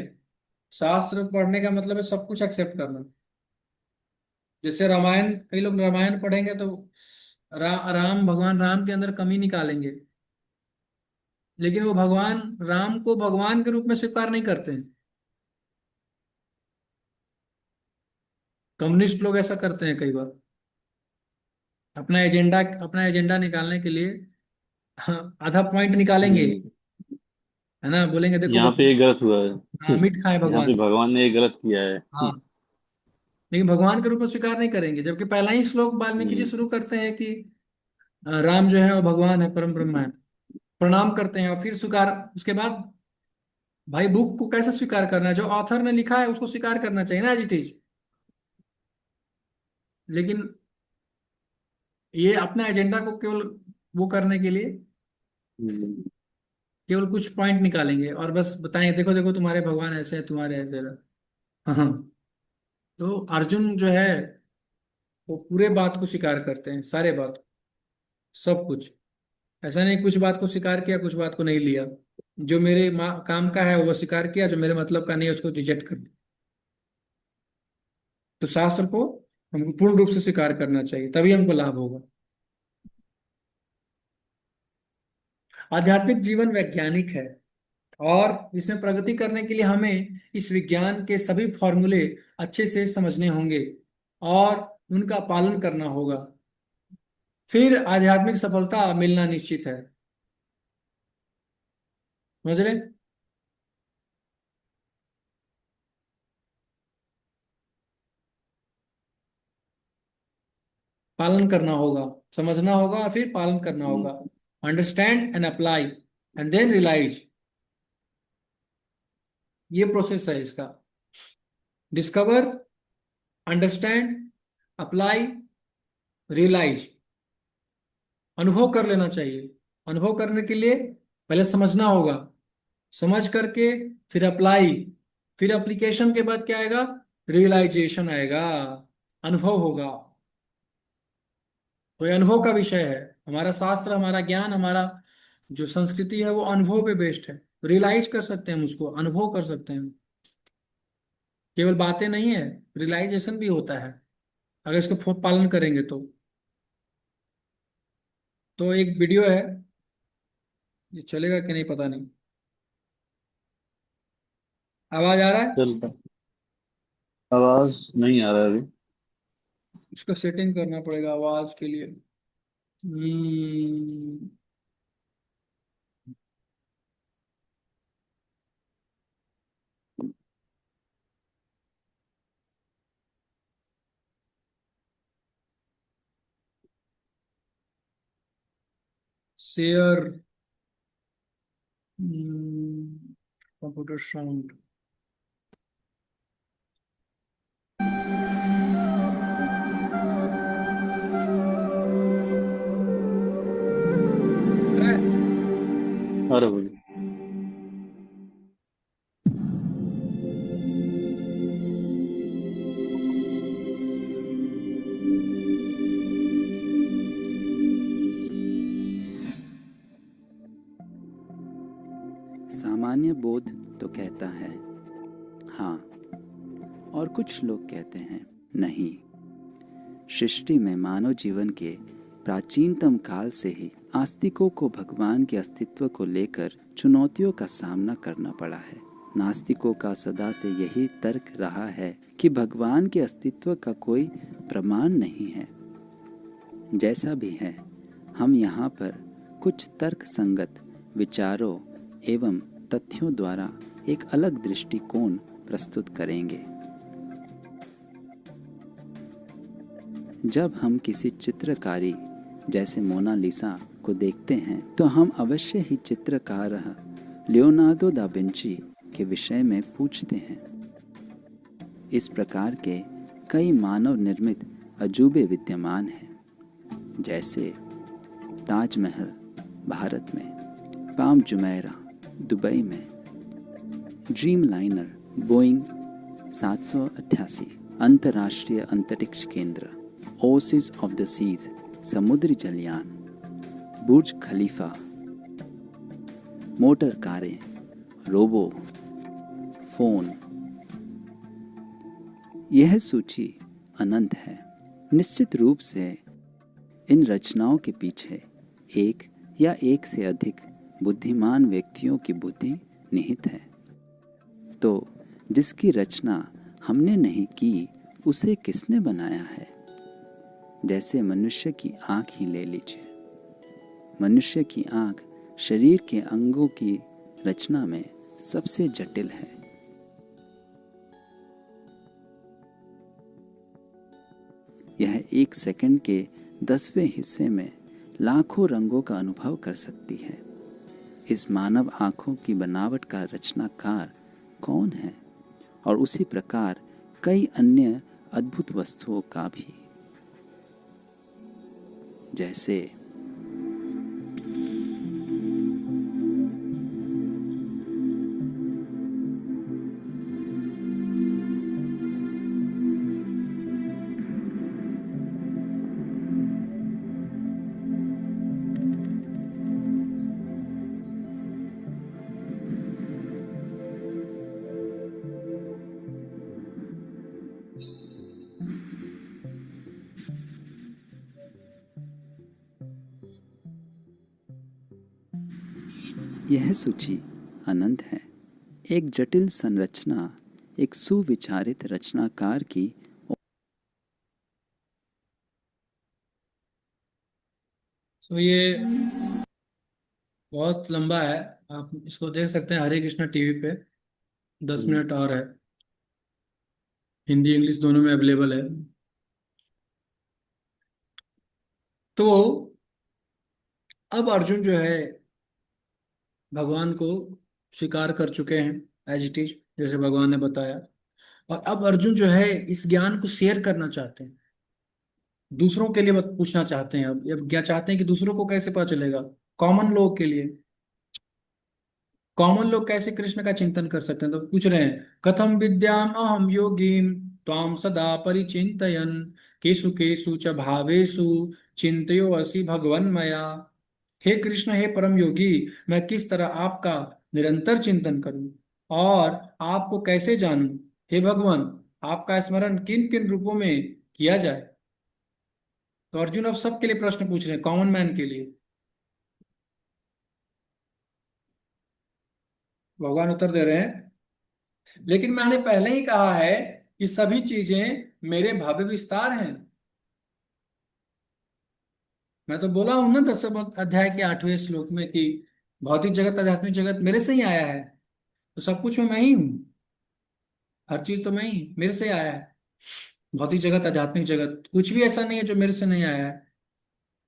A: शास्त्र पढ़ने का मतलब है सब कुछ एक्सेप्ट करना। जैसे रामायण, कई लोग रामायण पढ़ेंगे तो राम, भगवान राम के अंदर कमी निकालेंगे, लेकिन वो भगवान राम को भगवान के रूप में स्वीकार नहीं करते हैं। कम्युनिस्ट लोग ऐसा करते हैं कई बार, अपना एजेंडा निकालने के लिए। हाँ, आधा पॉइंट निकालेंगे,
B: हम्म।
A: है ना, बोलेंगे देखो
B: यहाँ पे
A: भगवान,
B: ये गलत हुआ
A: हाँ
B: है।
A: मीट खाए
B: यहाँ पे
A: भगवान।
B: भगवान ने ये गलत किया है।
A: हाँ, लेकिन भगवान के रूप में स्वीकार नहीं करेंगे, जबकि पहला ही श्लोक वाल्मीकि जी
B: हम्म।
A: शुरू करते हैं कि राम जो है वो भगवान है, परम ब्रह्म है। प्रणाम करते हैं और फिर स्वीकार, उसके बाद भाई बुक को कैसे स्वीकार करना है? जो ऑथर ने लिखा है उसको स्वीकार करना चाहिए ना, एज इट इज। लेकिन ये अपना एजेंडा को केवल वो करने के लिए
B: हम्म।
A: केवल कुछ पॉइंट निकालेंगे और बस बताएंगे देखो देखो तुम्हारे भगवान ऐसे हैं, तुम्हारे ऐसे हैं। हाँ। तो अर्जुन जो है वो पूरे बात को स्वीकार करते हैं, सारे बात, सब कुछ। ऐसा नहीं कुछ बात को स्वीकार किया कुछ बात को नहीं लिया। जो मेरे काम का है वो स्वीकार किया, जो मेरे मतलब का नहीं है उसको रिजेक्ट कर दिया। तो शास्त्र को हमको पूर्ण रूप से स्वीकार करना चाहिए, तभी हमको लाभ होगा। आध्यात्मिक जीवन वैज्ञानिक है और इसमें प्रगति करने के लिए हमें इस विज्ञान के सभी फॉर्मूले अच्छे से समझने होंगे और उनका पालन करना होगा। फिर आध्यात्मिक सफलता मिलना निश्चित है। समझ रहे? पालन करना होगा, समझना होगा और फिर पालन करना होगा। Understand and apply and then realise, ये प्रोसेस है इसका। Discover, understand, apply, realise. अनुभव कर लेना चाहिए। अनुभव करने के लिए पहले समझना होगा, समझ करके फिर अप्लाई, फिर एप्लीकेशन के बाद क्या आएगा? रियलाइजेशन आएगा, अनुभव होगा। तो ये अनुभव का विषय है। हमारा शास्त्र, हमारा ज्ञान, हमारा जो संस्कृति है वो अनुभव पे बेस्ड है। रियलाइज कर सकते हैं हम उसको, अनुभव कर सकते हैं। केवल बातें नहीं है, रियलाइजेशन भी होता है अगर इसको पालन करेंगे तो एक वीडियो है, ये चलेगा कि नहीं पता नहीं। आवाज आ रहा है?
B: चल रहा। आवाज नहीं आ रहा है अभी।
A: इसको सेटिंग करना पड़ेगा आवाज के लिए। हम्म, शेयर, कंप्यूटर साउंड।
B: अरे भाई।
C: सामान्य बोध तो कहता है हाँ, और कुछ लोग कहते हैं नहीं। सृष्टि में मानव जीवन के प्राचीनतम काल से ही आस्तिकों को भगवान के अस्तित्व को लेकर चुनौतियों का सामना करना पड़ा है। नास्तिकों का सदा से यही तर्क रहा है कि भगवान के अस्तित्व का कोई प्रमाण नहीं है। जैसा भी है, हम यहाँ पर कुछ तर्क संगत विचारों एवं तथ्यों द्वारा एक अलग दृष्टिकोण प्रस्तुत करेंगे। जब हम किसी चित्रकारी जैसे मोनालिसा को देखते हैं तो हम अवश्य ही चित्रकार लियोनार्दो दा विंची के विषय में पूछते हैं। इस प्रकार के कई मानव निर्मित अजूबे विद्यमान हैं, जैसे ताजमहल भारत में, पाम जुमेयरा दुबई में, ड्रीम लाइनर बोइंग 788 अंतर्राष्ट्रीय अंतरिक्ष केंद्र, ओसिस ऑफ द सीज समुद्री जलयान, बुर्ज खलीफा, मोटर कारें, रोबो, फोन। यह सूची अनंत है। निश्चित रूप से इन रचनाओं के पीछे एक या एक से अधिक बुद्धिमान व्यक्तियों की बुद्धि निहित है। तो जिसकी रचना हमने नहीं की उसे किसने बनाया है? जैसे मनुष्य की आँख ही ले लीजिए। मनुष्य की आँख शरीर के अंगों की रचना में सबसे जटिल है। यह 1 सेकंड के 10वें हिस्से में लाखों रंगों का अनुभव कर सकती है। इस मानव आँखों की बनावट का रचनाकार कौन है? और उसी प्रकार कई अन्य अद्भुत वस्तुओं का भी, जैसे यह सूची अनंत है। एक जटिल संरचना एक सुविचारित रचनाकार की।
A: तो ये बहुत लंबा है, आप इसको देख सकते हैं हरे कृष्णा टीवी पे। 10 मिनट और है, हिंदी इंग्लिश दोनों में अवेलेबल है। तो अब अर्जुन जो है भगवान को स्वीकार कर चुके हैं एज इट इज, जैसे भगवान ने बताया। और अब अर्जुन जो है इस ज्ञान को शेयर करना चाहते हैं, दूसरों के लिए पूछना चाहते हैं। अब क्या चाहते हैं कि दूसरों को कैसे पता चलेगा, कॉमन लोग के लिए, कॉमन लोग कैसे कृष्ण का चिंतन कर सकते हैं। तो पूछ रहे हैं, कथम विद्याम अहम योगीन त्वाम सदा परिचिन्तयन् केषु केषु च भावेषु चिन्तयो असि भगवन् मया। हे कृष्ण, हे परम योगी, मैं किस तरह आपका निरंतर चिंतन करूं और आपको कैसे जानूं। हे भगवान, आपका स्मरण किन किन रूपों में किया जाए। तो अर्जुन अब सबके लिए प्रश्न पूछ रहे हैं, कॉमन मैन के लिए। भगवान उत्तर दे रहे हैं, लेकिन मैंने पहले ही कहा है कि सभी चीजें मेरे भव्य विस्तार हैं। मैं तो बोला हूं ना 10वें अध्याय के 8वें श्लोक में कि भौतिक जगत आध्यात्मिक जगत मेरे से ही आया है। तो सब कुछ में मैं ही हूँ, हर चीज तो मैं ही, मेरे से आया है। भौतिक जगत आध्यात्मिक जगत कुछ भी ऐसा नहीं है जो मेरे से नहीं आया है।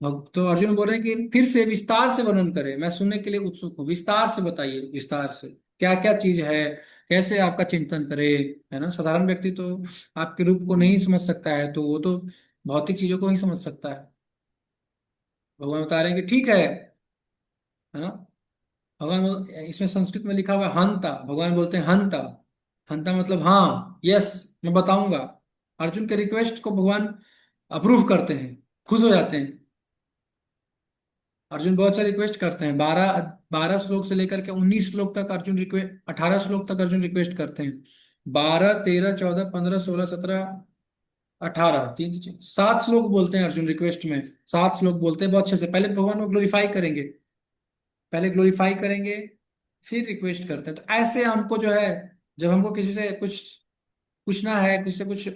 A: तो अर्जुन बोल रहे हैं कि फिर से विस्तार से वर्णन करें, मैं सुनने के लिए उत्सुक हूँ, विस्तार से बताइए, विस्तार से क्या क्या चीज है, कैसे आपका चिंतन करे। है ना, साधारण व्यक्ति तो आपके रूप को नहीं समझ सकता है, तो वो तो भौतिक चीजों को ही समझ सकता है। भगवान बता रहे हैं कि ठीक है ना। भगवान इसमें संस्कृत में लिखा हुआ है हंता, भगवान बोलते हैं हंता। हंता मतलब हाँ, यस, मैं बताऊंगा। अर्जुन के रिक्वेस्ट को भगवान अप्रूव करते हैं, खुश हो जाते हैं। अर्जुन बहुत सारे रिक्वेस्ट करते हैं, 12 श्लोक से लेकर के 19 श्लोक तक अर्जुन रिक्वेस्ट, 18 श्लोक तक अर्जुन रिक्वेस्ट करते हैं। 12, 13, 14, 15, 16, 17, 18, 7 श्लोक बोलते हैं अर्जुन रिक्वेस्ट में। 7 श्लोक बोलते हैं बहुत अच्छे से। पहले भगवान को ग्लोरीफाई करेंगे, पहले ग्लोरीफाई करेंगे, फिर रिक्वेस्ट करते हैं। तो ऐसे हमको जो है, जब हमको किसी से कुछ पूछना है, किसी से कुछ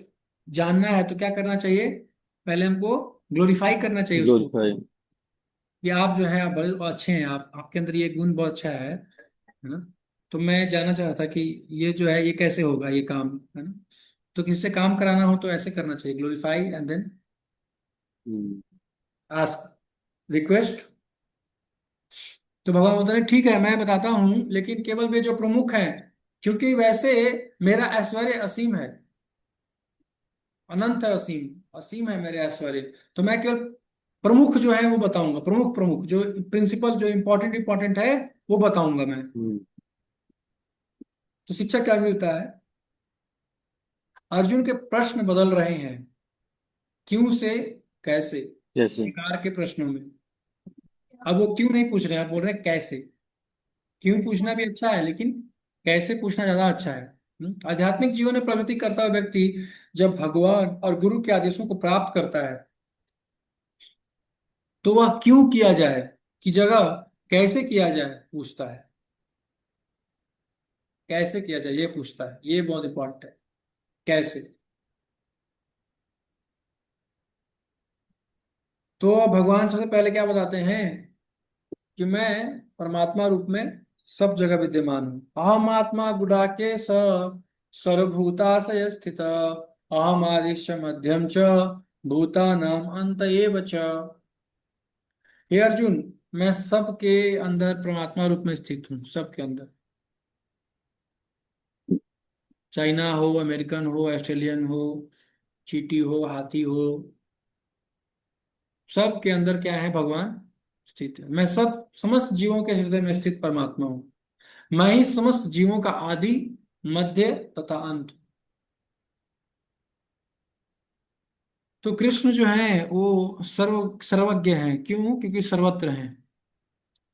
A: जानना है, तो क्या करना चाहिए, पहले हमको ग्लोरीफाई करना चाहिए उसको,
B: जोरफाई।
A: कि आप जो है आप बड़े अच्छे हैं, आप आपके अंदर ये गुण बहुत अच्छा है ना। तो मैं जानना चाहता था कि ये जो है ये कैसे होगा ये काम, है ना। तो किसी से काम कराना हो तो ऐसे करना चाहिए, glorify and then
B: hmm.
A: Ask, request. तो भगवान बोलते हैं ठीक है मैं बताता हूँ, लेकिन केवल वे जो प्रमुख हैं, क्योंकि वैसे मेरा ऐश्वर्य असीम है, अनंत है, असीम असीम है मेरे ऐश्वर्य। तो मैं केवल प्रमुख जो है वो बताऊंगा, प्रमुख प्रमुख जो प्रिंसिपल जो इंपॉर्टेंट इंपॉर्टेंट है वो बताऊंगा मैं।
B: हम्म।
A: तो शिक्षा क्या मिलता है, अर्जुन के प्रश्न बदल रहे हैं, क्यों से कैसे,
B: कैसे?
A: विकार के प्रश्नों में। अब वो क्यों नहीं पूछ रहे हैं, आप बोल रहे हैं कैसे। क्यों पूछना भी अच्छा है, लेकिन कैसे पूछना ज्यादा अच्छा है। आध्यात्मिक जीवन में प्रगति करता हुआ व्यक्ति जब भगवान और गुरु के आदेशों को प्राप्त करता है, तो वह क्यों किया जाए की जगह कैसे किया जाए पूछता है। कैसे किया जाए ये पूछता है, ये बहुत इंपॉर्टेंट है, कैसे। तो भगवान सबसे पहले क्या बताते हैं कि मैं परमात्मा रूप में सब जगह विद्यमान हूँ। अहम आत्मा गुडाके स सर्वभूताशय स्थित अहम आदिश्च मध्यम च भूतानाम अंत एव च। हे अर्जुन, मैं सबके अंदर परमात्मा रूप में स्थित हूँ, सबके अंदर। चाइना हो, अमेरिकन हो, ऑस्ट्रेलियन हो, चींटी हो, हाथी हो, सबके अंदर क्या है, भगवान स्थित है। मैं सब समस्त जीवों के हृदय में स्थित परमात्मा हूँ। मैं ही समस्त जीवों का आदि, मध्य तथा अंत। तो कृष्ण जो है वो सर्वज्ञ हैं, क्यों, क्योंकि सर्वत्र हैं,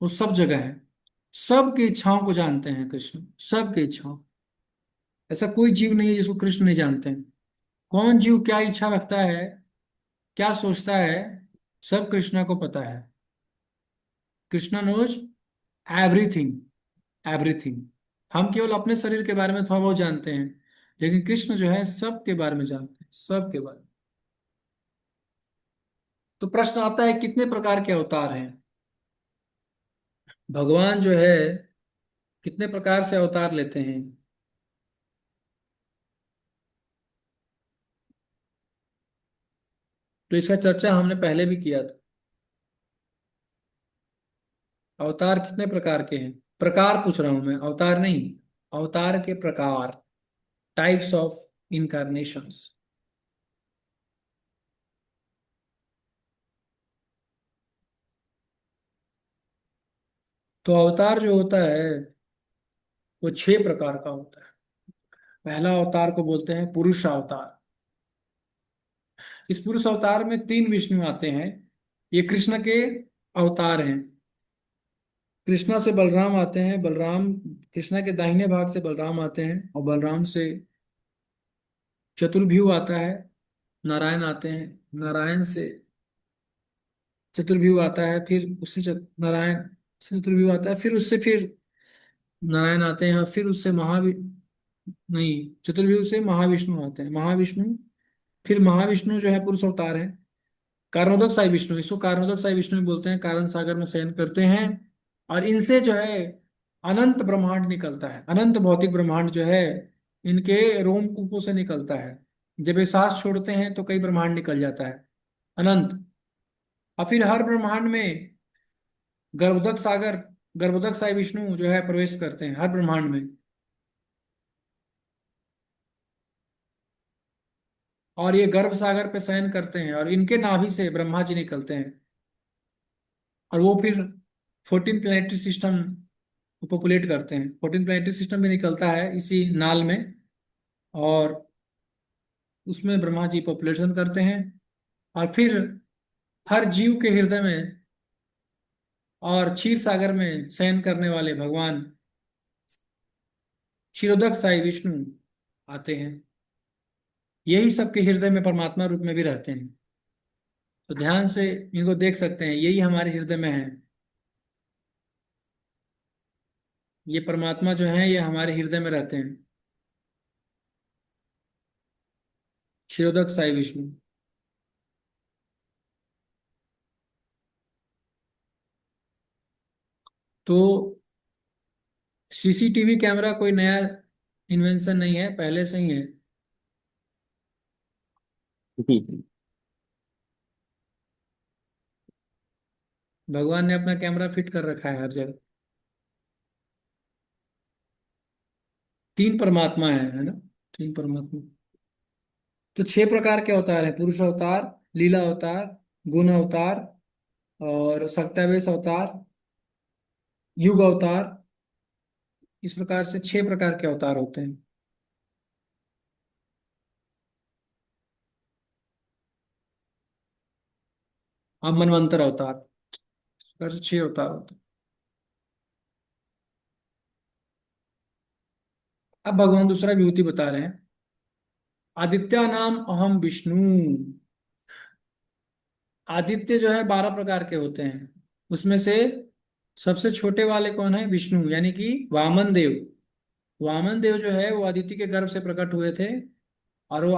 A: वो सब जगह है। सबकी इच्छाओं को जानते हैं कृष्ण, सबकी इच्छाओं। ऐसा कोई जीव नहीं है जिसको कृष्ण नहीं जानते हैं। कौन जीव क्या इच्छा रखता है, क्या सोचता है, सब कृष्णा को पता है। Krishna knows everything, everything. हम केवल अपने शरीर के बारे में थोड़ा बहुत जानते हैं, लेकिन कृष्ण जो है सबके बारे में जानते हैं, सबके बारे में। तो प्रश्न आता है कितने प्रकार के अवतार हैं, भगवान जो है कितने प्रकार से अवतार लेते हैं। तो इसका चर्चा हमने पहले भी किया था। अवतार कितने प्रकार के हैं? प्रकार पूछ रहा हूं मैं, अवतार नहीं। अवतार के प्रकार, टाइप्स ऑफ इनकारनेशंस। तो अवतार जो होता है वो 6 प्रकार का होता है। पहला अवतार को बोलते हैं पुरुष अवतार। इस पुरुष अवतार में 3 विष्णु आते हैं। ये कृष्ण के अवतार हैं। कृष्णा से बलराम आते हैं, बलराम, कृष्णा के दाहिने भाग से बलराम आते हैं, और बलराम से चतुर्भुज आता है, नारायण आते हैं। नारायण से चतुर्भुज आता है, फिर उससे नारायण से चतुर्भुज आता है, फिर उससे फिर नारायण आते हैं, और फिर उससे नहीं, चतुर्भुज से महाविष्णु आते हैं। महाविष्णु, फिर महाविष्णु जो है पुरुष अवतार है। कारणोदक साई विष्णु, इसको कारणोदक साई विष्णु भी बोलते हैं, कारण सागर में शयन करते हैं। और इनसे जो है अनंत ब्रह्मांड निकलता है, अनंत भौतिक ब्रह्मांड जो है इनके रोमकूपों से निकलता है। जब ये सांस छोड़ते हैं तो कई ब्रह्मांड निकल जाता है, अनंत। और फिर हर ब्रह्मांड में गर्भोदक सागर, गर्भोदक साई विष्णु जो है प्रवेश करते हैं हर ब्रह्मांड में। और ये गर्भ सागर पे शयन करते हैं, और इनके नाभि से ब्रह्मा जी निकलते हैं। और वो फिर 14 प्लेनेटरी सिस्टम पॉपुलेट करते हैं। 14 प्लेनेटरी सिस्टम भी निकलता है इसी नाल में, और उसमें ब्रह्मा जी पॉपुलेशन करते हैं। और फिर हर जीव के हृदय में और क्षीर सागर में शयन करने वाले भगवान क्षीरोदक साई विष्णु आते हैं। यही सबके हृदय में परमात्मा रूप में भी रहते हैं। तो ध्यान से इनको देख सकते हैं, यही हमारे हृदय में है। ये परमात्मा जो है ये हमारे हृदय में रहते हैं, क्षीरोदक साई विष्णु। तो सीसीटीवी कैमरा कोई नया इन्वेंशन नहीं है, पहले से ही है। भगवान ने अपना कैमरा फिट कर रखा है हर जगह। 3 परमात्मा है ना? 3 परमात्मा। तो 6 प्रकार के अवतार है: पुरुष अवतार, लीला अवतार, गुण अवतार, और सत्यावेश अवतार, युग अवतार। इस प्रकार से 6 प्रकार के अवतार होते हैं। अब मनवंतर अवतार, इस प्रकार से 6 अवतार होते हैं। अब भगवान दूसरा विभूति बता रहे हैं। आदित्य नाम अहम विष्णु। आदित्य जो है 12 प्रकार के होते हैं। उसमें से सबसे छोटे वाले कौन है? विष्णु, यानी कि वामन देव। वामन देव जो है वो अदिति के गर्भ से प्रकट हुए थे। और वो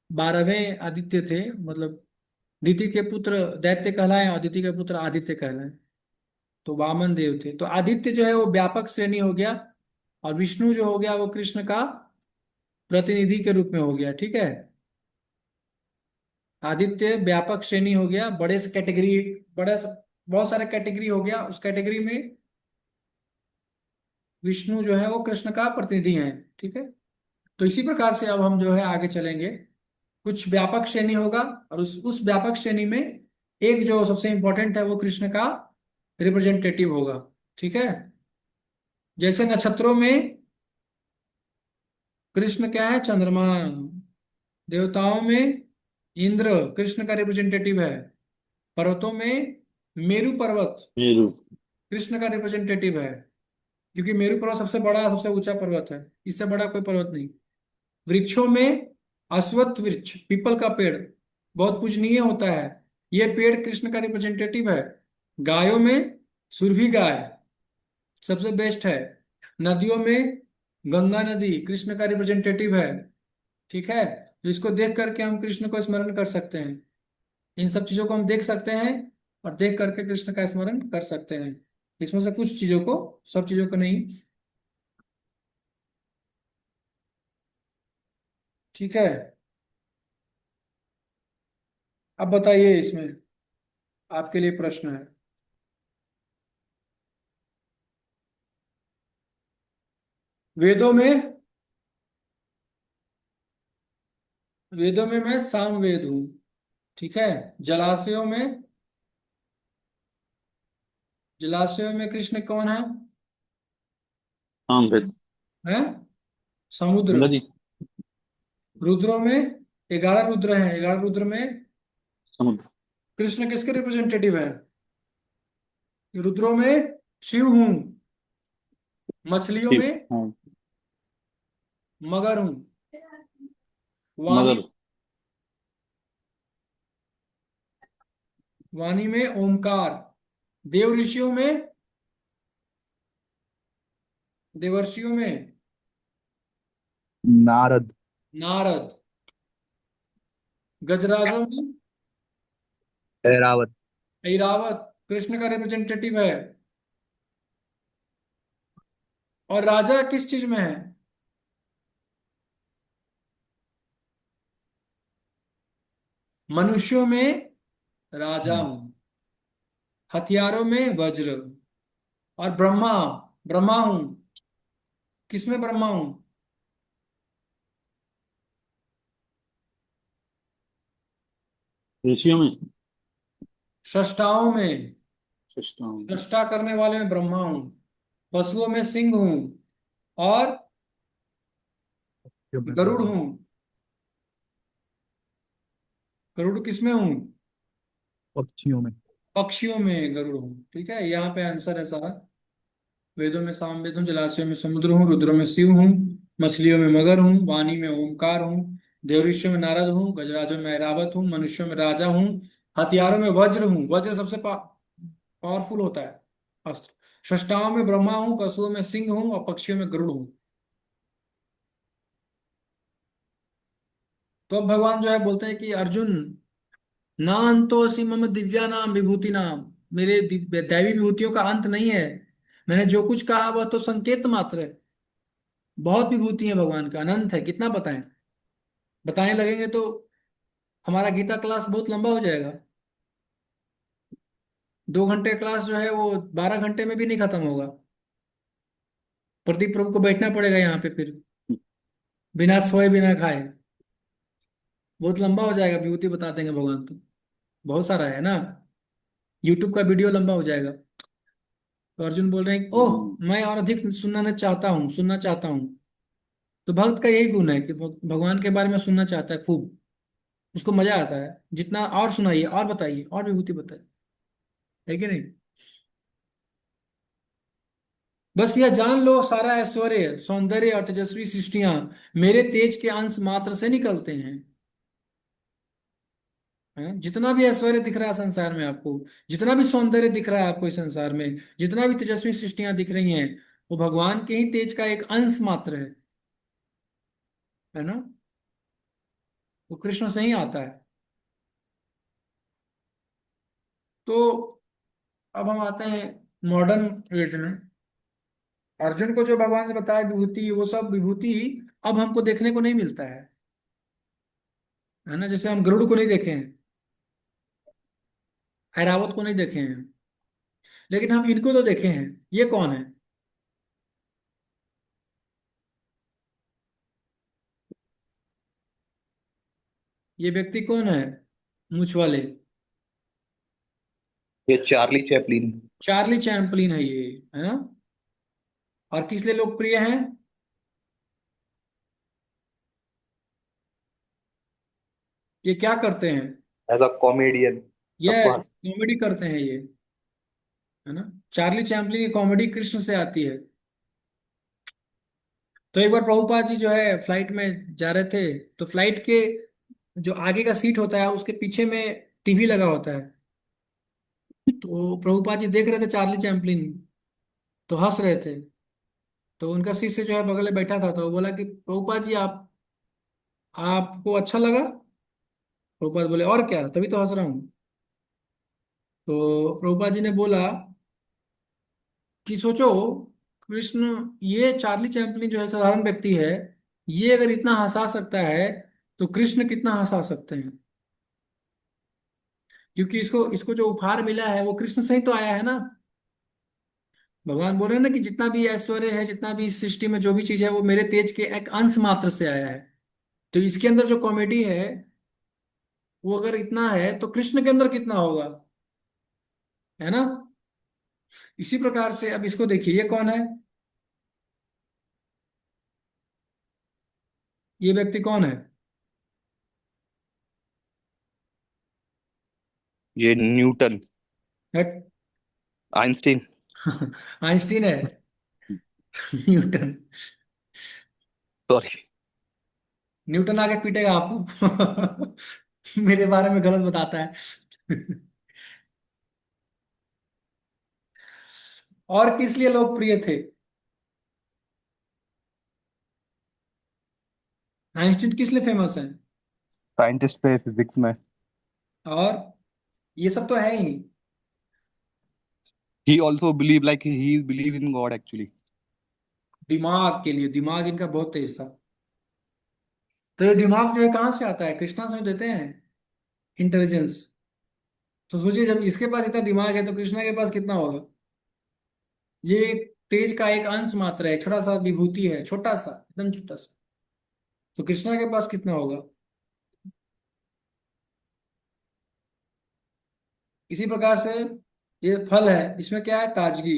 A: 12वें आदित्य थे, मतलब दिति के पुत्र दैत्य कहलाए, और अदिति के पुत्र आदित्य कहलाए। तो वामन देव थे। तो आदित्य जो है वो व्यापक श्रेणी हो गया, और विष्णु जो हो गया वो कृष्ण का प्रतिनिधि के रूप में हो गया। ठीक है, आदित्य व्यापक श्रेणी हो गया, बड़े से कैटेगरी, बड़ा बहुत सारे कैटेगरी हो गया। उस कैटेगरी में विष्णु जो है वो कृष्ण का प्रतिनिधि है। ठीक है, तो इसी प्रकार से अब हम जो है आगे चलेंगे। कुछ व्यापक श्रेणी होगा, और उस व्यापक श्रेणी में एक जो सबसे इंपॉर्टेंट है वो कृष्ण का रिप्रेजेंटेटिव होगा। ठीक है, जैसे नक्षत्रों में कृष्ण क्या है? चंद्रमा। देवताओं में इंद्र कृष्ण का रिप्रेजेंटेटिव है। पर्वतों में मेरु पर्वत
B: मेरू।
A: कृष्ण का रिप्रेजेंटेटिव है, क्योंकि मेरु पर्वत सबसे बड़ा, सबसे ऊंचा पर्वत है, इससे बड़ा कोई पर्वत नहीं। वृक्षों में अश्वत्थ वृक्ष, पीपल का पेड़, बहुत पूजनीय होता है। यह पेड़ कृष्ण का रिप्रेजेंटेटिव है। गायों में सुरभि गाय सबसे बेस्ट है। नदियों में गंगा नदी कृष्ण का रिप्रेजेंटेटिव है। ठीक है, तो इसको देख करके हम कृष्ण को स्मरण कर सकते हैं। इन सब चीजों को हम देख सकते हैं, और देख करके कृष्ण का स्मरण कर सकते हैं। इसमें से कुछ चीजों को, सब चीजों को नहीं। ठीक है, अब बताइए, इसमें आपके लिए प्रश्न है। वेदों में, वेदों में मैं सामवेद हूँ। ठीक है। जलाशयों में, जलाशयों में कृष्ण कौन है?
B: हाँ वेद।
A: है समुद्र।
B: गंगा जी।
A: रुद्रों में 11 रुद्र हैं, 11 रुद्र में
B: समुद्र।
A: कृष्ण किसके रिप्रेजेंटेटिव है? रुद्रों में शिव हूं, मछलियों
B: शिव।
A: में
B: हाँ।
A: मगर हूं, वाणी,
B: मगर।
A: वाणी में ओमकार, देव ऋषियों में, देवर्षियों में
D: नारद।
A: नारद, गजराजों में
D: ऐरावत।
A: ऐरावत कृष्ण का रिप्रेजेंटेटिव है। और राजा किस चीज में है? मनुष्यों में राजा
D: हम्म,
A: हूं, हथियारों में वज्र, और ब्रह्मा, ब्रह्मा हूं। किसमें ब्रह्मा हूं?
B: ऋषियों में।
A: सृष्टाओं में,
B: सिस्टम।
A: सृष्टा करने वाले में ब्रह्मा हूं, पशुओं में सिंह हूं, और
D: क्यों मैं
A: गरुड़
D: गरुड़?
A: हूं। गरुड़ किसमें हूं?
D: पक्षियों में।
A: पक्षियों में गरुड़ हूं। ठीक है, यहाँ पे आंसर है सारा। वेदों में सामवेद हूँ, जलाशयों में समुद्र हूँ, रुद्रों में शिव हूँ, मछलियों में मगर हूँ, वाणी में ओमकार हूँ, देवऋषियों में नारद हूँ, गजराजों में ऐरावत हूँ, मनुष्यों में राजा हूँ, हथियारों में वज्र हूँ। वज्र सबसे पावरफुल होता है अस्त्र। सृष्टाओं में ब्रह्मा हूँ, पशुओं में सिंह हूँ, और पक्षियों में गरुड़ हूँ। तो अब भगवान जो है बोलते हैं कि अर्जुन, ना अंतोऽसि मम दिव्या नाम विभूति नाम, मेरे दैवी विभूतियों का अंत नहीं है। मैंने जो कुछ कहा वह तो संकेत मात्र है। बहुत विभूति है भगवान का, अनंत है, कितना बताएं। बताने लगेंगे तो हमारा गीता क्लास बहुत लंबा हो जाएगा। 2 घंटे क्लास जो है वो 12 घंटे में भी नहीं खत्म होगा। प्रदीप प्रभु को बैठना पड़ेगा यहाँ पे फिर, बिना सोए बिना खाए। बहुत लंबा हो जाएगा, विभूति बता देंगे भगवान तो। बहुत सारा है ना, यूट्यूब का वीडियो लंबा हो जाएगा। तो अर्जुन बोल रहे हैं कि ओह, मैं और अधिक सुनना चाहता हूँ, सुनना चाहता हूँ। तो भक्त का यही गुण है कि भगवान के बारे में सुनना चाहता है खूब। उसको मजा आता है, जितना और सुनाइए और बताइए और विभूति बताइए, है कि नहीं। बस यह जान लो, सारा ऐश्वर्य सौंदर्य और तेजस्वी सृष्टियां मेरे तेज के अंश मात्र से निकलते हैं। है? जितना भी ऐश्वर्य दिख रहा है संसार में आपको, जितना भी सौंदर्य दिख रहा है आपको इस संसार में, जितना भी तेजस्वी सृष्टियां दिख रही हैं, वो भगवान के ही तेज का एक अंश मात्र है ना। वो कृष्ण से ही आता है। तो अब हम आते हैं मॉडर्न एज में। अर्जुन को जो भगवान ने बताया विभूति, वो सब विभूति अब हमको देखने को नहीं मिलता है ना। जैसे हम गरुड़ को नहीं देखे हैं, ऐरावत को नहीं देखे हैं, लेकिन हम इनको तो देखे हैं। ये कौन है? ये व्यक्ति कौन है? मूछ वाले।
D: ये चार्ली चैपलिन।
A: चार्ली चैपलिन है ये, है ना। और किस लिए लोकप्रिय है? ये क्या करते हैं?
D: As a comedian.
A: ये
D: बकवास।
A: कॉमेडी करते हैं ये, है ना। चार्ली चैपलिन की कॉमेडी कृष्ण से आती है। तो एक बार प्रभुपाद जी जो है फ्लाइट में जा रहे थे, तो फ्लाइट के जो आगे का सीट होता है उसके पीछे में टीवी लगा होता है। तो प्रभुपाद जी देख रहे थे चार्ली चैपलिन, तो हंस रहे थे। तो उनका शिष्य जो है बगल में बैठा था, तो वो बोला कि प्रभुपाद जी आप, आपको अच्छा लगा? प्रभुपाद बोले और क्या, तभी तो हंस रहा हूँ। तो प्रभुपाद जी ने बोला कि सोचो, कृष्ण, ये चार्ली चैपलिन जो है साधारण व्यक्ति है, ये अगर इतना हंसा सकता है, तो कृष्ण कितना हंसा सकते हैं। क्योंकि इसको इसको जो उपहार मिला है वो कृष्ण से ही तो आया है ना। भगवान बोल रहे हैं ना कि जितना भी ऐश्वर्य है, जितना भी इस सृष्टि में जो भी चीज है, वो मेरे तेज के एक अंश मात्र से आया है। तो इसके अंदर जो कॉमेडी है, वो अगर इतना है तो कृष्ण के अंदर कितना होगा, है ना। इसी प्रकार से अब इसको देखिए, ये कौन है, ये व्यक्ति कौन है?
D: ये न्यूटन।
A: हट।
D: आइंस्टीन।
A: आइंस्टीन है? न्यूटन?
D: सॉरी।
A: न्यूटन आके पीटेगा आपको। मेरे बारे में गलत बताता है। और किस लिए लोकप्रिय थे आइंस्टीन, किस लिए फेमस है?
D: साइंटिस्ट थे फिजिक्स में।
A: और ये सब तो है ही।
D: He also believe like he is believe in God actually.
A: दिमाग के लिए, दिमाग इनका बहुत तेज था। तो ये दिमाग जो है कहाँ से आता है? कृष्णा से देते हैं इंटेलिजेंस। तो सोचिए, जब इसके पास इतना दिमाग है तो कृष्णा के पास कितना होगा। ये एक तेज का एक अंश मात्र है, छोटा सा विभूति है, छोटा सा, एकदम छोटा सा। तो कृष्णा के पास कितना होगा। इसी प्रकार से ये फल है, इसमें क्या है, ताजगी।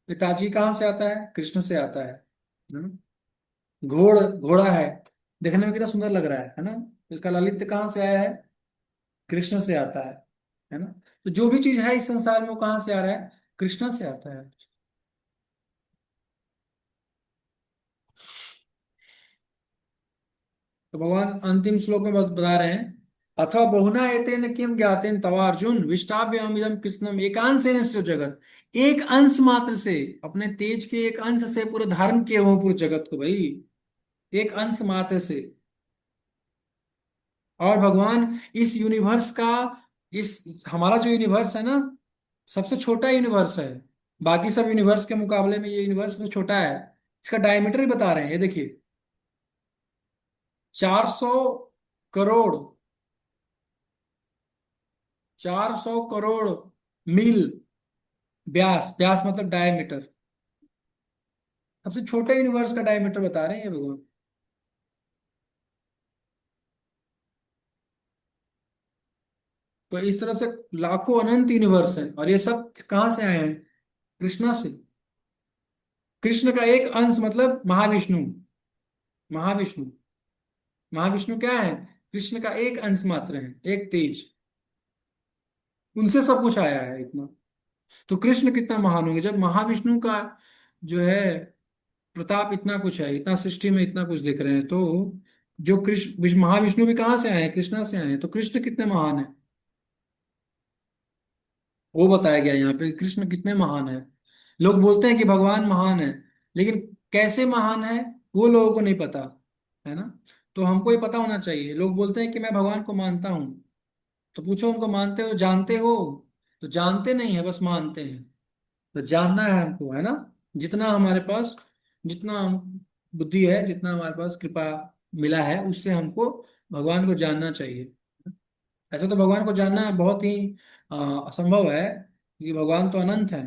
A: ये ताजगी कहाँ से आता है? कृष्ण से आता है ना? घोड़ा है, देखने में कितना सुंदर लग रहा है ना। इसका लालित्य कहाँ से आया है? कृष्ण से आता है ना। तो जो भी चीज है इस संसार में, वो कहाँ से आ रहा है? कृष्ण से आता है। तो भगवान अंतिम श्लोक में बस बता रहे हैं, अथवा बहुना एतेन किम ज्ञातेन तवा अर्जुन विष्टाभ्याम इदम कृष्णम एकांशेन सो जगत। एक अंश मात्र से, अपने तेज के एक अंश से पूरे धारण किए हुए पूरे जगत को भाई, एक अंश मात्र से। और भगवान इस यूनिवर्स का, इस हमारा जो यूनिवर्स है ना, सबसे छोटा यूनिवर्स है। बाकी सब यूनिवर्स के मुकाबले में ये यूनिवर्स में छोटा है। इसका डायमीटर ही बता रहे हैं, ये देखिए, 400 करोड़, 400 करोड़ मील व्यास, व्यास मतलब डायमीटर। सबसे छोटे यूनिवर्स का डायमीटर बता रहे हैं ये भगवान। तो इस तरह से लाखों अनंत यूनिवर्स है, और ये सब कहाँ से आए हैं? कृष्णा से। कृष्ण का एक अंश मतलब महाविष्णु। महाविष्णु, महाविष्णु क्या है? कृष्ण का एक अंश मात्र है, एक तेज। उनसे सब कुछ आया है इतना। तो कृष्ण कितना महान होंगे जब महाविष्णु का जो है प्रताप इतना कुछ है, इतना सृष्टि में इतना कुछ दिख रहे हैं। तो जो कृष्ण महाविष्णु भी कहाँ से आए हैं? कृष्णा से आए हैं। तो कृष्ण कितने महान है, वो बताया गया यहाँ पे। कृष्ण कितने महान है। लोग बोलते हैं कि भगवान महान है, लेकिन कैसे महान है वो लोगों को नहीं पता, है ना। तो हमको ये पता होना चाहिए। लोग बोलते हैं कि मैं भगवान को मानता हूँ, तो पूछो उनको, मानते हो, जानते हो? तो जानते नहीं है, बस मानते हैं। तो जानना है हमको, है ना। जितना हमारे पास, जितना हम बुद्धि है, जितना हमारे पास कृपा मिला है, उससे हमको भगवान को जानना चाहिए। ऐसे तो भगवान को जानना बहुत ही असंभव है, क्योंकि भगवान तो अनंत है।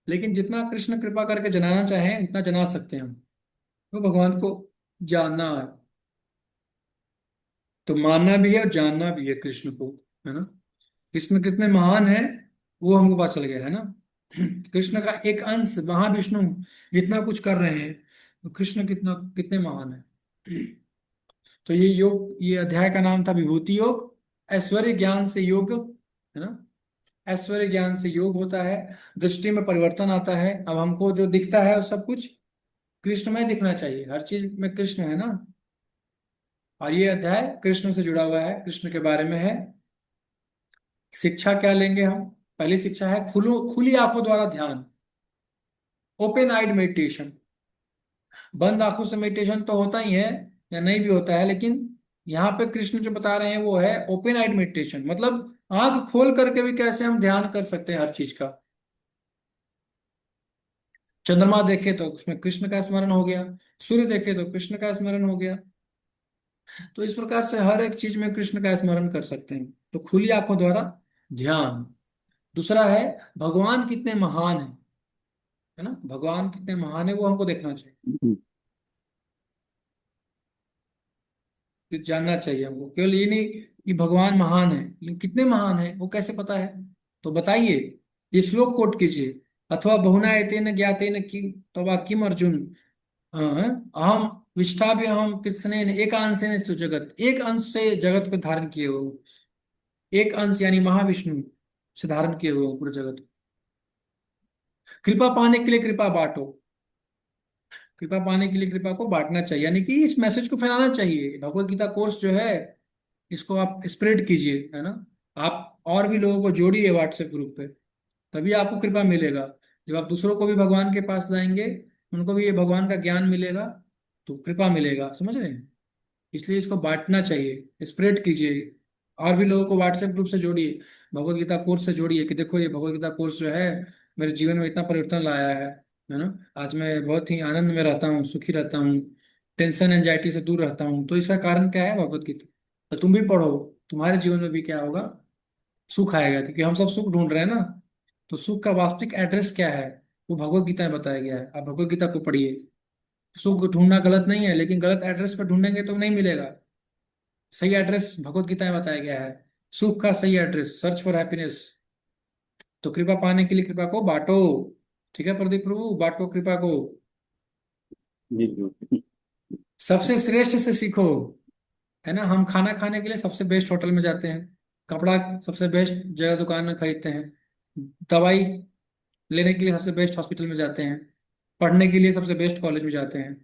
A: लेकिन जितना कृष्ण कृपा करके जनाना चाहे उतना जना सकते हैं हम। तो भगवान को जानना है, तो मानना भी है और जानना भी है कृष्ण को, है ना। कृष्ण कितने महान है वो हमको पता चल गया, है ना। कृष्ण का एक अंश महाविष्णु इतना कुछ कर रहे हैं, तो कृष्ण कितना कितने महान है। तो ये योग, ये अध्याय का नाम था विभूति योग। ऐश्वर्य ज्ञान से योग, है ना। ऐश्वर्य ज्ञान से योग होता है, दृष्टि में परिवर्तन आता है। अब हमको जो दिखता है वो सब कुछ कृष्णमय दिखना चाहिए, हर चीज में कृष्ण है ना। और ये अध्याय कृष्ण से जुड़ा हुआ है, कृष्ण के बारे में है। शिक्षा क्या लेंगे हम? पहली शिक्षा है खुली आंखों द्वारा ध्यान, ओपन आइड मेडिटेशन। बंद आंखों से मेडिटेशन तो होता ही है, या नहीं भी होता है, लेकिन यहाँ पे कृष्ण जो बता रहे हैं वो है ओपन आइड मेडिटेशन। मतलब आंख खोल करके भी कैसे हम ध्यान कर सकते हैं हर चीज का। चंद्रमा देखे तो उसमें कृष्ण का स्मरण हो गया, सूर्य देखे तो कृष्ण का स्मरण हो गया। तो इस प्रकार से हर एक चीज में कृष्ण का स्मरण कर सकते हैं। तो खुली आंखों द्वारा ध्यान। दूसरा है भगवान कितने महान हैं। है ना, भगवान कितने महान है वो हमको देखना चाहिए, तो जानना चाहिए हमको। केवल ये नहीं कि भगवान महान है, लेकिन कितने महान है वो कैसे पता है, तो बताइए, ये श्लोक कोट कीजिए। अथवा बहुना एतेन ज्ञातेन कि तवा किम अर्जुन, हाँ, अहम विष्ठाभि हम कृष्णेन एकांशेन तो जगत, एक अंश से जगत को धारण किए हुए हो। एक अंश यानी महाविष्णु से धारण किए हुए हो पूरे जगत को। कृपा पाने के लिए कृपा बांटो, कृपा पाने के लिए कृपा को बांटना चाहिए, यानी कि इस मैसेज को फैलाना चाहिए। भगवत गीता कोर्स जो है, इसको आप स्प्रेड कीजिए, है ना। आप और भी लोगों को जोड़िए व्हाट्सएप ग्रुप पे, तभी आपको कृपा मिलेगा। जब आप दूसरों को भी भगवान के पास लाएंगे, उनको भी ये भगवान का ज्ञान मिलेगा, तो कृपा मिलेगा, समझ रहे हैं। इसलिए इसको बांटना चाहिए, स्प्रेड कीजिए, और भी लोगों को व्हाट्सएप ग्रुप से जोड़िए, भगवत गीता कोर्स से जोड़िए, कि देखो ये भगवत गीता कोर्स जो है मेरे जीवन में इतना परिवर्तन लाया है ना। आज मैं बहुत ही आनंद में रहता हूँ, सुखी रहता हूँ, टेंशन एंजाइटी से दूर रहता हूँ। तो इसका कारण क्या है, भगवत गीता। तो तुम भी पढ़ो, तुम्हारे जीवन में भी क्या होगा, सुख आएगा, क्योंकि हम सब सुख ढूंढ रहे हैं ना। तो सुख का वास्तविक एड्रेस क्या है, वो भगवत गीता में बताया गया है। आप भगवत गीता को पढ़िए। सुख ढूंढना गलत नहीं है, लेकिन गलत एड्रेस पर ढूंढेंगे तो नहीं मिलेगा। सही एड्रेस भगवत गीता में बताया गया है, सुख का सही एड्रेस, सर्च फॉर हैप्पीनेस। तो कृपा पाने के लिए कृपा को बांटो। ठीक है प्रदीप प्रभु, बांटो कृपा को।
B: जी जी।
A: सबसे श्रेष्ठ से सीखो, है ना। हम खाना खाने के लिए सबसे बेस्ट होटल में जाते हैं, कपड़ा सबसे बेस्ट जगह दुकान में खरीदते हैं, दवाई लेने के लिए सबसे बेस्ट हॉस्पिटल में जाते हैं, पढ़ने के लिए सबसे बेस्ट कॉलेज में जाते हैं।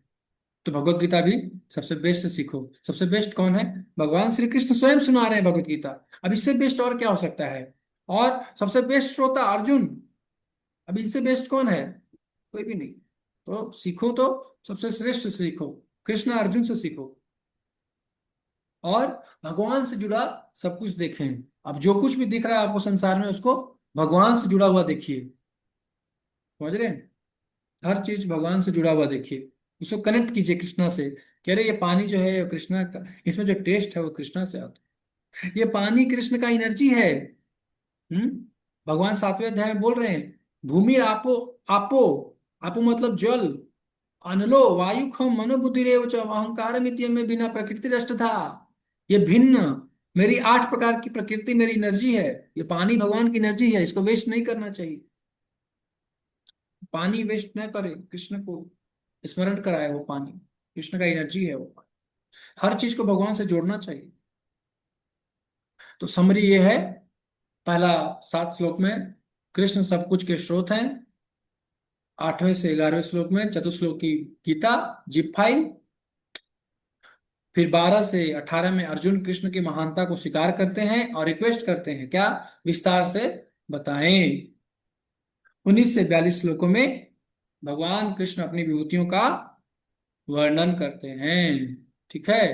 A: तो भगवत गीता भी सबसे बेस्ट से सीखो। सबसे बेस्ट कौन है, भगवान श्री कृष्ण स्वयं सुना रहे हैं भगवत गीता। अब इससे बेस्ट और क्या हो सकता है। और सबसे बेस्ट श्रोता अर्जुन, अब इससे बेस्ट कौन है, कोई भी नहीं। तो सीखो तो सबसे श्रेष्ठ से सीखो, कृष्ण अर्जुन से सीखो, और भगवान से जुड़ा सब कुछ देखें। अब जो कुछ भी दिख रहा है आपको संसार में, उसको भगवान से जुड़ा हुआ देखिए, समझ रहे हैं। हर चीज भगवान से जुड़ा हुआ देखिए, उसको कनेक्ट कीजिए कृष्णा से। कह रहे ये पानी जो है वो कृष्णा का, इसमें जो टेस्ट है वो कृष्णा से आता है, ये पानी कृष्ण का एनर्जी है। हम्म। भगवान सातवें अध्याय में बोल रहे हैं, भूमि आपो, आपो, आपो मतलब जल, अनलो वायु खम मनोबुद्धि च अहंकार में बिना प्रकृति रष्ट था। ये भिन्न, मेरी 8 प्रकार की प्रकृति मेरी एनर्जी है। ये पानी भगवान की एनर्जी है, इसको वेस्ट नहीं करना चाहिए। पानी वेस्ट न करे, कृष्ण को स्मरण कराए वो पानी, कृष्ण का एनर्जी है वो। हर चीज को भगवान से जोड़ना चाहिए। तो समरी ये है, पहला 7 श्लोक में कृष्ण सब कुछ के स्रोत हैं, 8वें से 11वें श्लोक में चतुश्लोक की गीता जिप फाइल, फिर 12 से 18 में अर्जुन कृष्ण की महानता को स्वीकार करते हैं और रिक्वेस्ट करते हैं क्या, विस्तार से बताएं। 19 से 42 श्लोकों में भगवान कृष्ण अपनी विभूतियों का वर्णन करते हैं। ठीक है,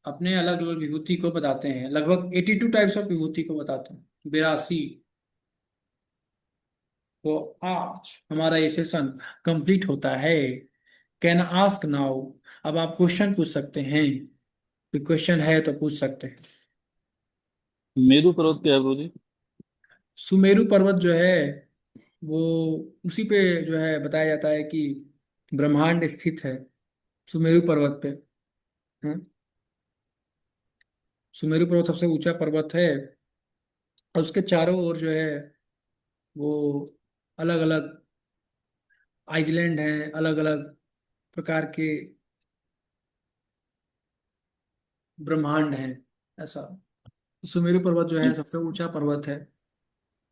A: अपने अलग अलग विभूति को बताते हैं, लगभग 82 टाइप्स ऑफ विभूति को बताते हैं, 82। तो आज हमारा ये सेशन कंप्लीट होता है। कैन आस्क नाउ, अब आप क्वेश्चन पूछ सकते हैं, कोई क्वेश्चन है तो पूछ सकते हैं।
B: मेरू पर्वत क्या है प्रभु जी?
A: सुमेरु पर्वत जो है वो उसी पे जो है बताया जाता है कि ब्रह्मांड स्थित है सुमेरु पर्वत पे। हाँ? सुमेरु पर्वत सबसे ऊंचा पर्वत है, और उसके चारों ओर जो है वो अलग अलग आइलैंड हैं, अलग अलग प्रकार के ब्रह्मांड हैं, ऐसा। सुमेरु पर्वत जो है सबसे ऊंचा पर्वत है,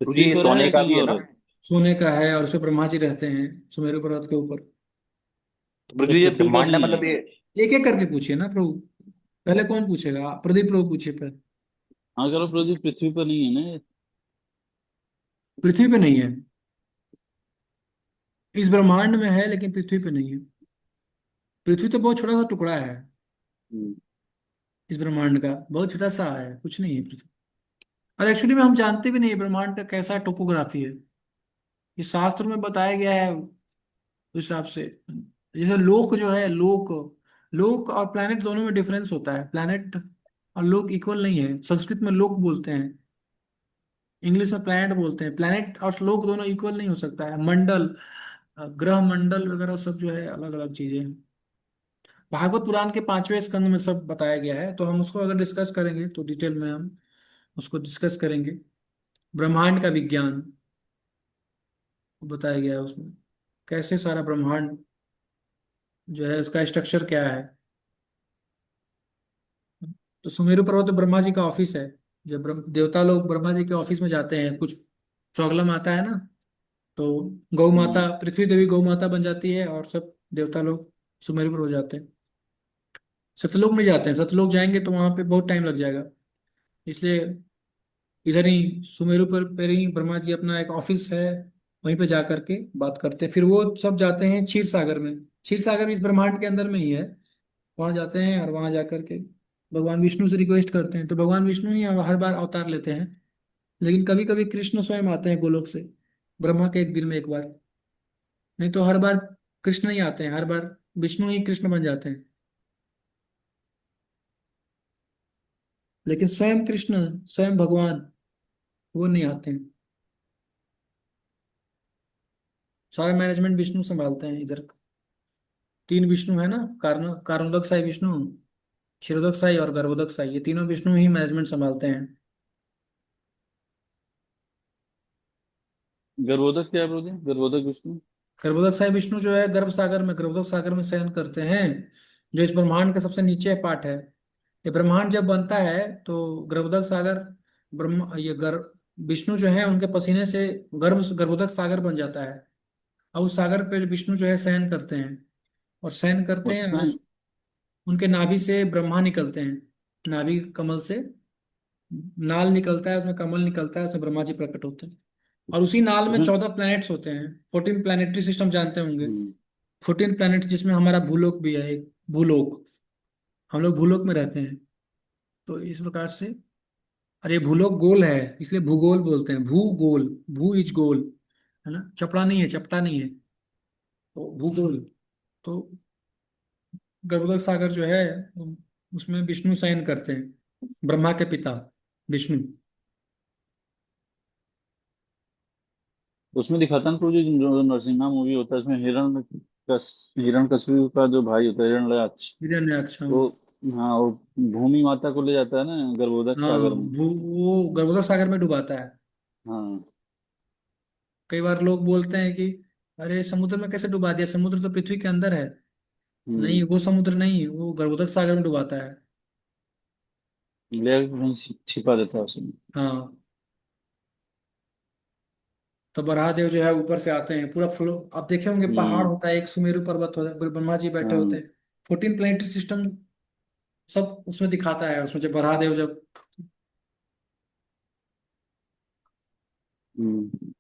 D: गुरु जी
B: पृथ्वी
D: ये
B: पर है
D: सोने
B: या
D: का
B: कहीं
D: भी है
B: और
D: ना?
B: है?
A: सोने का है, और उस पे ब्रह्मा जी रहते हैं सुमेरु पर्वत के ऊपर।
D: तो गुरु
B: तो
D: जी ये
B: पृथ्वी पर
D: ब्रह्मांड है
B: नहीं है?
D: मतलब ये।
A: एक एक करके पूछिए ना प्रभु, पहले कौन पूछेगा, प्रदीप प्रभु पूछिए पहले।
B: हाँ करो प्रभु जी, पृथ्वी पर नहीं है ना ये?
A: पृथ्वी पे नहीं है, इस ब्रह्मांड में है लेकिन पृथ्वी पे नहीं है। पृथ्वी तो बहुत छोटा सा टुकड़ा है,
B: हम्म।
A: इस ब्रह्मांड का बहुत छोटा सा है, कुछ नहीं है पृथ्वी। और एक्चुअली में हम जानते भी नहीं है ब्रह्मांड का कैसा टोपोग्राफी है, ये शास्त्र में बताया गया है उस हिसाब से। जैसे लोक जो है, लोक, लोक और प्लैनेट दोनों में डिफरेंस होता है। प्लैनेट और लोक इक्वल नहीं है, संस्कृत में लोक बोलते हैं, इंग्लिश में प्लैनेट बोलते हैं। प्लैनेट और लोक दोनों इक्वल नहीं हो सकता है। मंडल, ग्रह मंडल वगैरह सब जो है अलग अलग चीजें हैं। भागवत पुराण के 5वें स्कंद में सब बताया गया है, तो हम उसको अगर डिस्कस करेंगे तो डिटेल में हम उसको डिस्कस करेंगे। ब्रह्मांड का विज्ञान बताया गया है उसमें, कैसे सारा ब्रह्मांड जो है उसका स्ट्रक्चर क्या है। तो सुमेरु पर्वत तो ब्रह्मा जी का ऑफिस है। जब देवता लोग ब्रह्मा जी के ऑफिस में जाते हैं, कुछ प्रॉब्लम आता है ना, तो गौ माता,
B: हम्म।
A: पृथ्वी देवी गौ माता बन जाती है और सब देवता लोग सुमेरु पर हो जाते हैं। सतलोक में जाते हैं, सतलोक जाएंगे तो वहां पे बहुत टाइम लग जाएगा, इसलिए इधर ही सुमेरु पर ही ब्रह्मा जी अपना एक ऑफिस है, वहीं पे जा करके बात करते हैं। फिर वो सब जाते हैं क्षीर सागर में। क्षीर सागर भी इस ब्रह्मांड के अंदर में ही है। वहां जाते हैं और वहां जा करके भगवान विष्णु से रिक्वेस्ट करते हैं, तो भगवान विष्णु ही हर बार अवतार लेते हैं। लेकिन कभी कभी कृष्ण स्वयं आते हैं गोलोक से, ब्रह्मा के एक दिन में एक बार। नहीं तो हर बार कृष्ण ही आते हैं, हर बार विष्णु ही कृष्ण बन जाते हैं। लेकिन स्वयं कृष्ण, स्वयं भगवान वो नहीं आते हैं। सारा मैनेजमेंट विष्णु संभालते हैं इधर। तीन विष्णु है ना, कारणोदक साई विष्णु, क्षीरोदक साई और गर्भोदक साई, ये तीनों विष्णु ही मैनेजमेंट संभालते हैं।
B: गर्भोदक क्या है प्रभु जी? गर्भोदक विष्णु?
A: गर्भोदक साई विष्णु जो है गर्भोदक सागर में शयन करते हैं, जो इस ब्रह्मांड के सबसे नीचे पार्ट है। ये ब्रह्मांड जब बनता है तो गर्भोदक सागर, ब्रह्म ये गर्भ विष्णु जो है उनके पसीने से गर्भोदक सागर बन जाता है। अब उस सागर पे विष्णु जो है शयन करते हैं, और शयन करते हैं और
B: उसमें
A: उनके नाभि से ब्रह्मा निकलते हैं। नाभि कमल से नाल निकलता है, उसमें कमल निकलता है, उसमें ब्रह्मा जी प्रकट होते हैं। और उसी नाल में
B: उसमें
A: 14 प्लैनेट्स होते हैं। 14 प्लैनेटरी सिस्टम जानते होंगे।
B: हम्म,
A: 14 प्लैनेट्स, जिसमें हमारा भूलोक भी है एक, भूलोक। हम लोग भूलोक में रहते हैं। तो इस प्रकार से, और ये भूलोक गोल है, इसलिए भूगोल बोलते हैं, भूगोल। भू इज गोल, है ना, चपड़ा नहीं है, चपटा नहीं है, तो भूगोल। तो गर्भोदक सागर जो है उसमें विष्णु शयन करते हैं, ब्रह्मा के पिता विष्णु।
B: उसमें दिखाता है ना प्रभु जी, जो नरसिम्हा मूवी होता है उसमें हिरण्यकशिपु का जो भाई होता है हिरण्याक्ष,
A: हिरण्याक्ष, हाँ।
B: वो, हाँ, वो भूमि माता को ले जाता है ना गर्भोदक
A: हाँ,
B: सागर में।
A: वो गर्भोदक सागर में डुबाता है।
B: हाँ।
A: कई बार लोग बोलते हैं कि अरे समुद्र में कैसे डुबा दिया, समुद्र तो पृथ्वी के अंदर है। नहीं,
B: हम्म।
A: वो समुद्र नहीं, वो गर्भोदक सागर में डुबाता है।
B: ले आके कहीं छिपा देता है उसमें।
A: हाँ। तो बराहदेव जो है ऊपर से आते हैं, पूरा फ्लो आप देखे होंगे, पहाड़
B: हम्म।
A: होता है, एक सुमेरु पर्वत होता है, ब्रह्मा जी बैठे होते
B: हाँ।
A: हैं। 14 प्लैनेटरी सिस्टम सब उसमें दिखाता है, उसमें जब बराहदेव जब।
B: हम्म।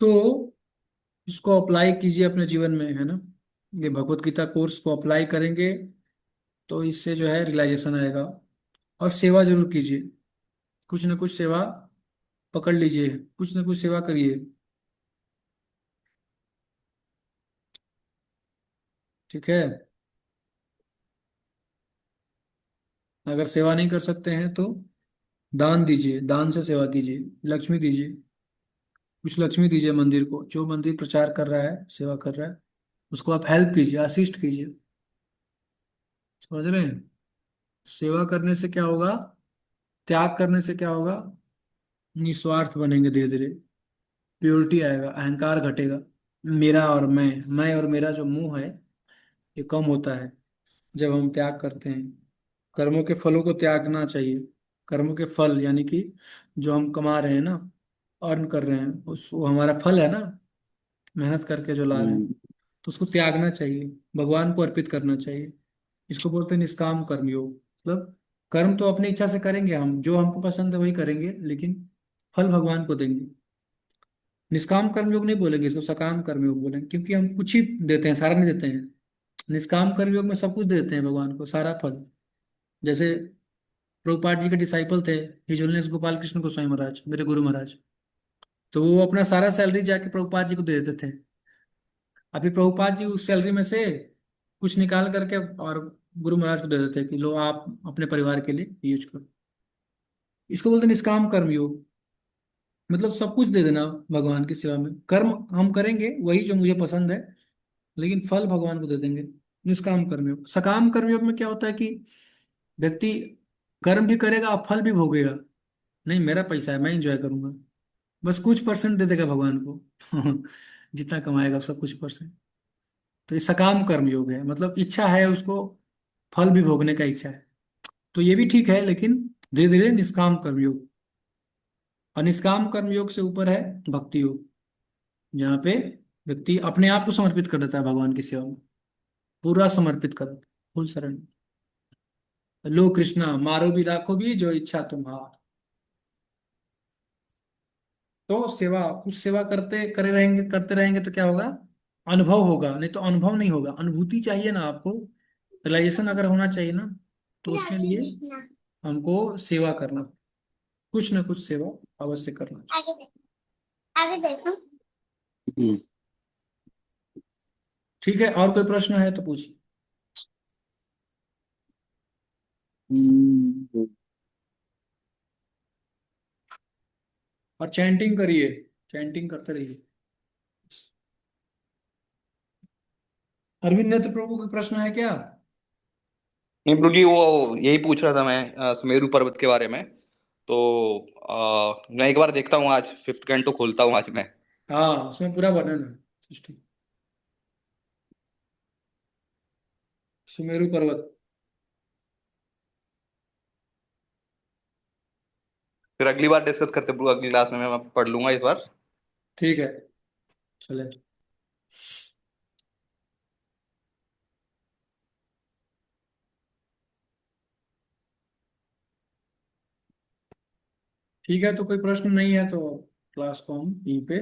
A: तो इसको अप्लाई कीजिए अपने जीवन में, है ना। ये भगवत गीता कोर्स को अप्लाई करेंगे तो इससे जो है रियलाइजेशन आएगा। और सेवा जरूर कीजिए, कुछ ना कुछ सेवा पकड़ लीजिए, कुछ ना कुछ सेवा करिए। ठीक है। अगर सेवा नहीं कर सकते हैं तो दान दीजिए, दान से सेवा कीजिए, लक्ष्मी दीजिए। कुछ लक्ष्मी दीजिए मंदिर को, जो मंदिर प्रचार कर रहा है, सेवा कर रहा है, उसको आप हेल्प कीजिए, असिस्ट कीजिए। समझ रहे हैं। सेवा करने से क्या होगा, त्याग करने से क्या होगा, निस्वार्थ बनेंगे धीरे धीरे। प्योरिटी आएगा, अहंकार घटेगा। मेरा और मैं और मेरा जो मुंह है, ये कम होता है जब हम त्याग करते हैं। कर्मों के फलों को त्यागना चाहिए। कर्मों के फल यानी कि जो हम कमा रहे हैं ना, अर्न कर रहे हैं, उस वो हमारा फल है ना, मेहनत करके जो ला रहे हैं,
B: हम्म।
A: तो उसको त्यागना चाहिए, भगवान को अर्पित करना चाहिए। इसको बोलते हैं निष्काम कर्म योग। मतलब कर्म तो अपनी इच्छा से करेंगे, हम जो हमको पसंद है वही करेंगे, लेकिन फल भगवान को देंगे। निष्काम कर्म योग नहीं बोलेंगे इसको, सकाम कर्म योग बोलेंगे, क्योंकि हम कुछ ही देते हैं, सारा नहीं देते हैं। निष्काम कर्म योग में सब कुछ देते हैं भगवान को, सारा फल। जैसे प्रभुपाद जी के डिसाइपल थे हिज होलीनेस गोपाल कृष्ण गोस्वामी महाराज, मेरे गुरु महाराज। तो वो अपना सारा सैलरी जाके प्रभुपाद जी को दे देते थे। अभी प्रभुपाद जी उस सैलरी में से कुछ निकाल करके और गुरु महाराज को दे देते कि लो आप अपने परिवार के लिए यूज करो। इसको बोलते हैं निष्काम कर्म योग। मतलब सब कुछ दे देना भगवान की सेवा में। कर्म हम करेंगे वही जो मुझे पसंद है, लेकिन फल भगवान को दे देंगे। निष्काम कर्मयोग। सकाम कर्मयोग में क्या होता है कि व्यक्ति कर्म भी करेगा और फल भी भोगेगा। नहीं, मेरा पैसा है, मैं एंजॉय करूंगा, बस कुछ परसेंट दे देगा भगवान को। जितना कमाएगा उसका कुछ परसेंट। तो ये सकाम कर्मयोग है, मतलब इच्छा है उसको फल भी भोगने का इच्छा है। तो ये भी ठीक है, लेकिन धीरे धीरे निष्काम कर्मयोग। और निष्काम कर्मयोग से ऊपर है भक्ति योग, जहाँ पे व्यक्ति अपने आप को समर्पित कर देता है भगवान की सेवा में, पूरा समर्पित कर देता है, फुल सरेंडर। लो कृष्णा मारो भी राखो भी जो इच्छा तुम्हार। तो सेवा, कुछ सेवा करते रहेंगे तो क्या होगा? अनुभव होगा, नहीं तो अनुभव नहीं होगा। अनुभूति चाहिए ना आपको, रियलाइजेशन अगर होना चाहिए ना, तो उसके लिए हमको सेवा करना, कुछ ना कुछ सेवा अवश्य करना चाहिए।
B: हम्म,
A: ठीक है, और कोई प्रश्न है तो पूछिए।
B: हम्म,
A: और चैंटिंग करिए, चैंटिंग करते रहिए। अरविंद नेत्र प्रभु का प्रश्न है क्या?
D: नहीं प्रभु जी, वो यही पूछ रहा था मैं सुमेरु पर्वत के बारे में। तो मैं एक बार देखता हूँ, आज फिफ्थ कैंटो खोलता हूँ आज मैं।
A: हाँ, उसमें पूरा वर्णन है सृष्टि, सुमेरु पर्वत।
D: फिर अगली बार डिस्कस करते हैं प्रभु, अगली क्लास में मैं पढ़ लूंगा इस बार।
A: ठीक है, चले। ठीक है, तो कोई प्रश्न नहीं है तो क्लास को हम यहीं पे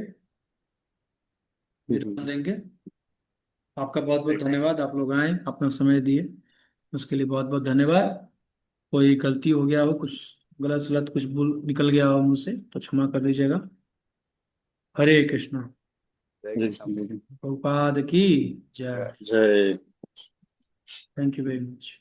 A: विराम
B: हम्म,
A: देंगे। आपका बहुत बहुत धन्यवाद, आप लोग आए, अपना समय दिए, उसके लिए बहुत बहुत धन्यवाद। कोई गलती हो गया हो, कुछ गलत सलत कुछ भूल निकल गया हो मुझसे तो क्षमा कर दीजिएगा। हरे कृष्णा।
B: जय श्री कृष्ण।
A: प्रभुपाद की जय।
B: जय।
A: Thank you very much.